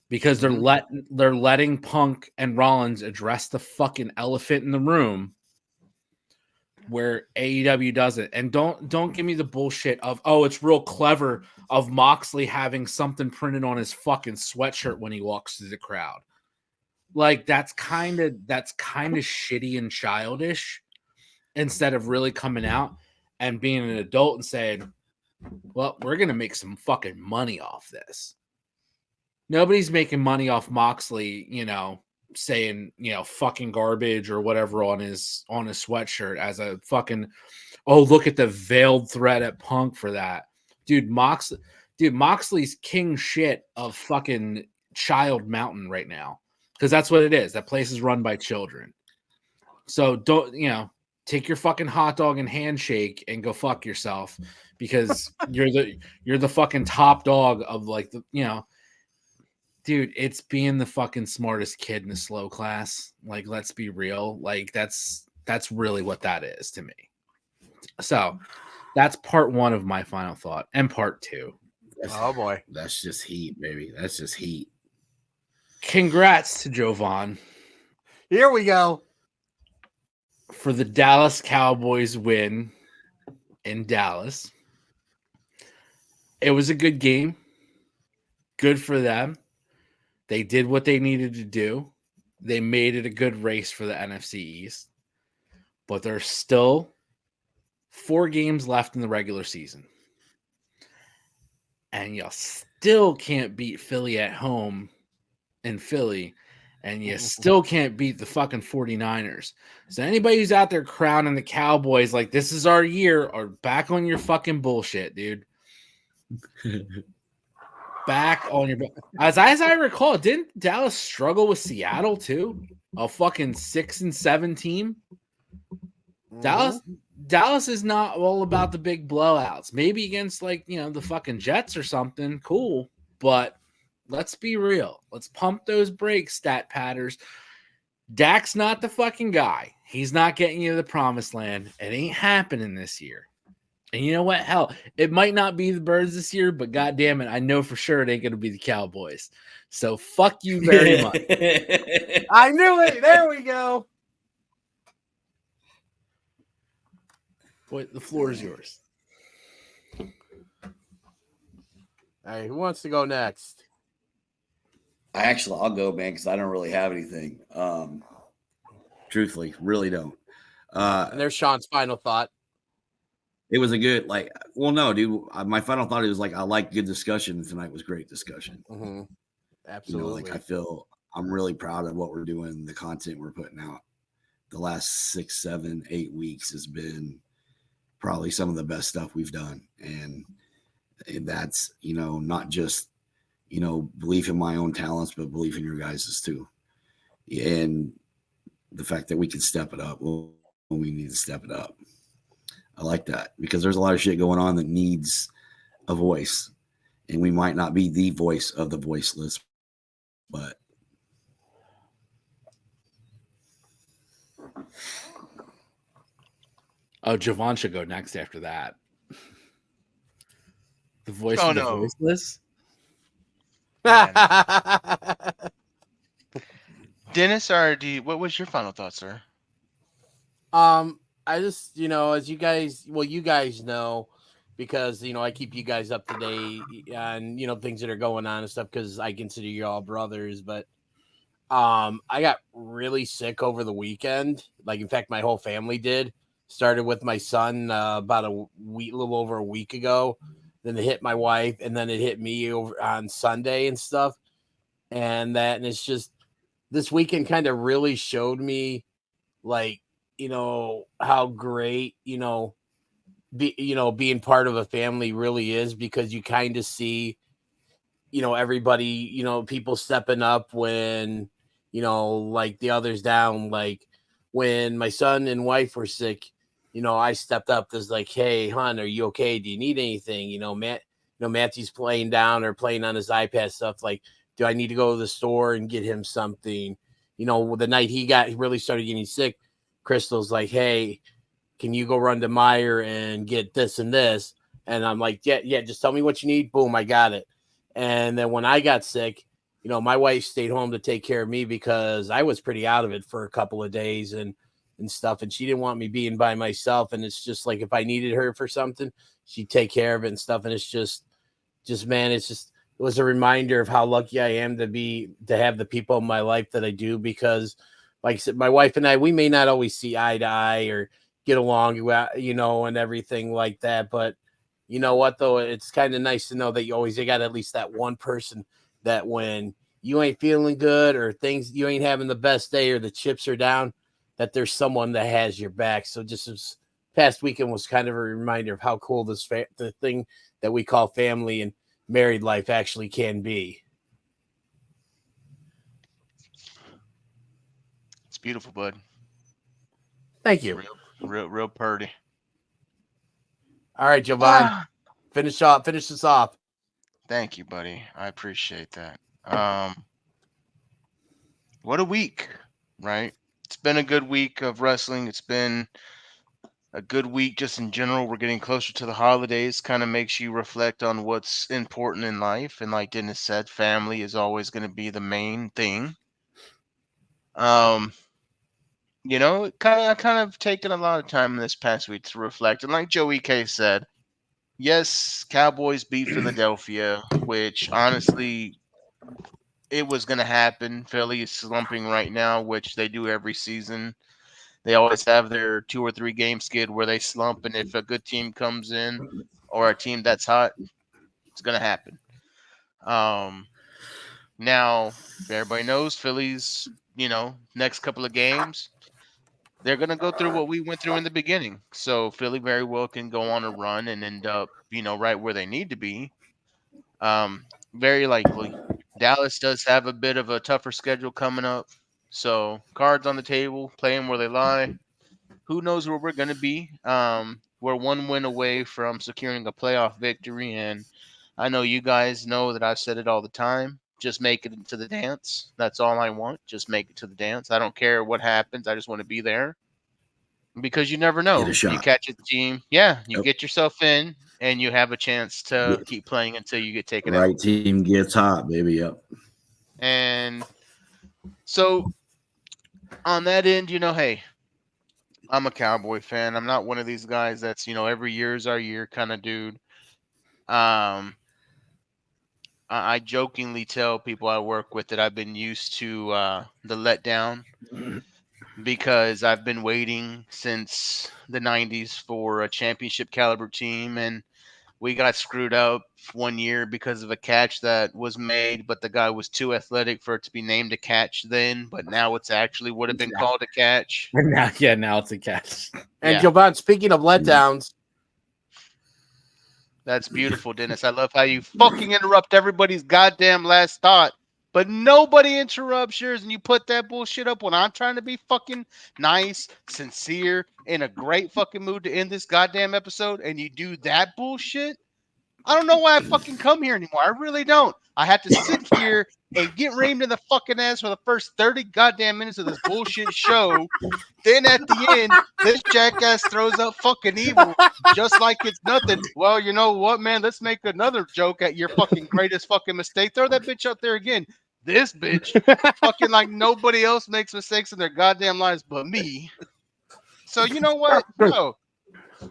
Because they're letting Punk and Rollins address the fucking elephant in the room where AEW doesn't. And don't give me the bullshit of, oh, it's real clever of Moxley having something printed on his fucking sweatshirt when he walks through the crowd. Like, that's kind of shitty and childish, instead of really coming out and being an adult and saying, well, we're going to make some fucking money off this. Nobody's making money off Moxley, saying, fucking garbage or whatever on his sweatshirt as a fucking, oh, look at the veiled threat at Punk for that. Moxley's king shit of fucking Child Mountain right now. Because that's what it is. That place is run by children. So don't, take your fucking hot dog and handshake and go fuck yourself, because you're the fucking top dog of, like, dude, it's being the fucking smartest kid in a slow class. Like, let's be real. Like, that's really what that is to me. So that's part one of my final thought. And part two. Oh boy. That's just heat, baby. That's just heat. Congrats to Jovan Here we go. for the Dallas Cowboys win in Dallas. It was a good game. Good for them. They did what they needed to do. They made it a good race for the NFC East. But there's still 4 games left in the regular season. And you still can't beat Philly at home in Philly. And you still can't beat the fucking 49ers. So anybody who's out there crowning the Cowboys like this is our year are back on your fucking bullshit, dude. Back on your as I recall, didn't Dallas struggle with Seattle too? A fucking 6-7 team. Dallas is not all about the big blowouts. Maybe against the fucking Jets or something. Cool. But let's be real. Let's pump those brakes, stat patters. Dak's not the fucking guy. He's not getting you to the promised land. It ain't happening this year. And you know what? Hell, it might not be the Birds this year, but God damn it, I know for sure it ain't going to be the Cowboys. So fuck you very much. I knew it. There we go. Boy, the floor is yours. All right, who wants to go next? I'll go, man, because I don't really have anything. Truthfully, really don't. And there's Sean's final thought. It was a good, no, dude. My final thought is I like good discussion. Tonight was great discussion. Mm-hmm. Absolutely. I feel I'm really proud of what we're doing, the content we're putting out. The last 6, 7, 8 weeks has been probably some of the best stuff we've done. And that's, not just, belief in my own talents, but belief in your guys's too. And the fact that we can step it up when we need to step it up. I like that because there's a lot of shit going on that needs a voice, and we might not be the voice of the voiceless, but Javon should go next after that. The voice of the voiceless. Dennis, what was your final thought, sir? I just, as you guys know, because, I keep you guys up to date on, things that are going on and stuff, because I consider you all brothers, but I got really sick over the weekend. In fact, my whole family did. Started with my son about a little over a week ago. Then it hit my wife, and then it hit me over on Sunday and stuff. And it's just, this weekend kind of really showed me, how great, being part of a family really is, because you kind of see, everybody, people stepping up when, the others down. When my son and wife were sick, I stepped up as hey, hon, are you okay? Do you need anything? Matthew's playing down or playing on his iPad stuff. Do I need to go to the store and get him something? The night he really started getting sick, Crystal's hey, can you go run to Meyer and get this and this? And I'm yeah, just tell me what you need. Boom, I got it. And then when I got sick, my wife stayed home to take care of me because I was pretty out of it for a couple of days and stuff. And she didn't want me being by myself. And it's just if I needed her for something, she'd take care of it and stuff. And it's just man, it was a reminder of how lucky I am to have the people in my life that I do, because like I said, my wife and I, we may not always see eye to eye or get along, and everything like that. But you know what, though? It's kind of nice to know that you got at least that one person that when you ain't feeling good or you ain't having the best day or the chips are down, that there's someone that has your back. So just this past weekend was kind of a reminder of how cool the thing that we call family and married life actually can be. It's beautiful, bud. Thank you. Real purdy. All right, Jovan, finish this off. Thank you, buddy. I appreciate that. What a week, right? It's been a good week of wrestling. It's been a good week just in general. We're getting closer to the holidays, kind of makes you reflect on what's important in life. And like Dennis said, family is always going to be the main thing. Um, I kind of taken a lot of time this past week to reflect. And like Joey K said, yes, Cowboys beat Philadelphia, which honestly it was going to happen. Philly is slumping right now, which they do every season. They always have their 2 or 3 game skid where they slump, and if a good team comes in or a team that's hot, it's going to happen. Now, everybody knows Philly's, next couple of games, they're going to go through what we went through in the beginning. So Philly very well can go on a run and end up, right where they need to be. Very likely. Dallas does have a bit of a tougher schedule coming up. So cards on the table, playing where they lie. Who knows where we're going to be? We're 1 win away from securing a playoff victory. And I know you guys know that I've said it all the time. Just make it into the dance. That's all I want. Just make it to the dance. I don't care what happens. I just want to be there. Because you never know. Get a shot. You catch a team. Yeah, you Yep. get yourself in, and you have a chance to keep playing until you get taken out. Right team gets hot, baby. Yep. And so on that end, hey, I'm a Cowboy fan. I'm not one of these guys that's, every year is our year kind of dude. I jokingly tell people I work with that I've been used to the letdown because I've been waiting since the 90s for a championship caliber team, and we got screwed up 1 year because of a catch that was made, but the guy was too athletic for it to be named a catch then, but now it's actually would have been called a catch. Now it's a catch. And Jovan, speaking of letdowns, that's beautiful, Dennis. I love how you fucking interrupt everybody's goddamn last thought, but nobody interrupts yours, and you put that bullshit up when I'm trying to be fucking nice, sincere, in a great fucking mood to end this goddamn episode, and you do that bullshit. I don't know why I fucking come here anymore. I really don't. I have to sit here and get reamed in the fucking ass for the first 30 goddamn minutes of this bullshit show. Then at the end, this jackass throws up fucking evil just like it's nothing. Well, you know what, man? Let's make another joke at your fucking greatest fucking mistake. Throw that bitch up there again. This bitch fucking like nobody else makes mistakes in their goddamn lives but me. So you know what? Bro,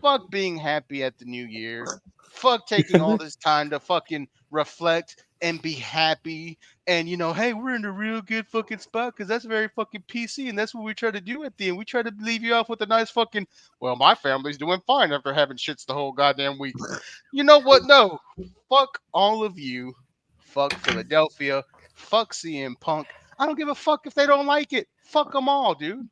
fuck being happy at the new year. Fuck taking all this time to fucking reflect and be happy. And, hey, we're in a real good fucking spot because that's very fucking PC. And that's what we try to do at the end. We try to leave you off with a nice fucking, well, my family's doing fine after having shits the whole goddamn week. You know what? No. Fuck all of you. Fuck Philadelphia. Fuck CM Punk. I don't give a fuck if they don't like it. Fuck them all, dude.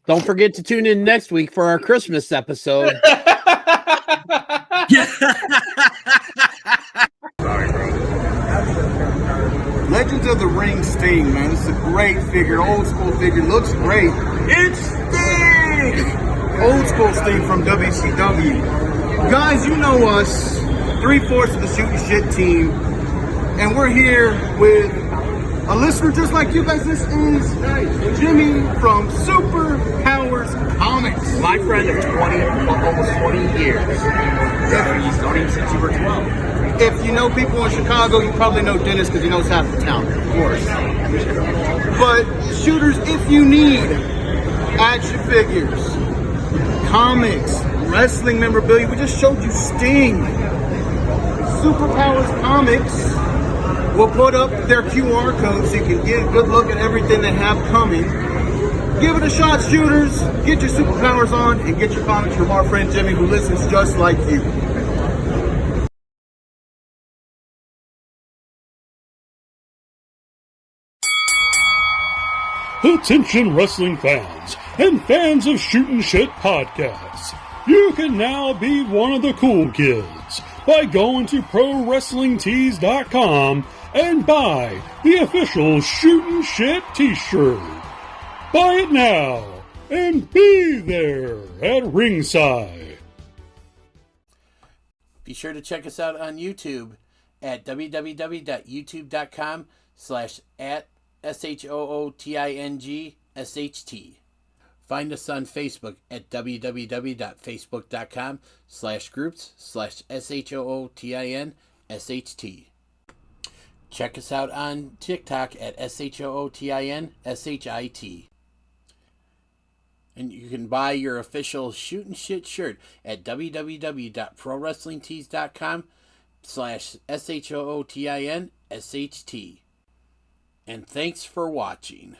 don't forget to tune in next week for our Christmas episode. Legends of the Ring Sting, man. This is a great figure, old school figure. Looks great. It's Sting! Old school Sting from WCW. Guys, you know us, 3/4 of the Shooting Shit team, and we're here with a listener just like you guys. This is Jimmy from Super Powers Comics. My friend of almost 20 years. He's known him since you were 12. If you know people in Chicago, you probably know Dennis because he knows half the town, of course. But shooters, if you need action figures, comics, wrestling memorabilia, we just showed you Sting. Superpowers Comics will put up their QR code so you can get a good look at everything they have coming. Give it a shot, shooters. Get your superpowers on and get your comics from our friend Jimmy, who listens just like you. Attention wrestling fans and fans of Shootin' Shit podcasts. You can now be one of the cool kids by going to ProWrestlingTees.com and buy the official Shootin' Shit t-shirt. Buy it now and be there at ringside. Be sure to check us out on YouTube at www.youtube.com/@SHOOTINGSHT. Find us on Facebook at www.facebook.com/groups/SHOOTINSHT. Check us out on TikTok at SHOOTINSHIT. And you can buy your official Shootin' Shit shirt at www.ProWrestlingTees.com/SHOOTINSHT. And thanks for watching.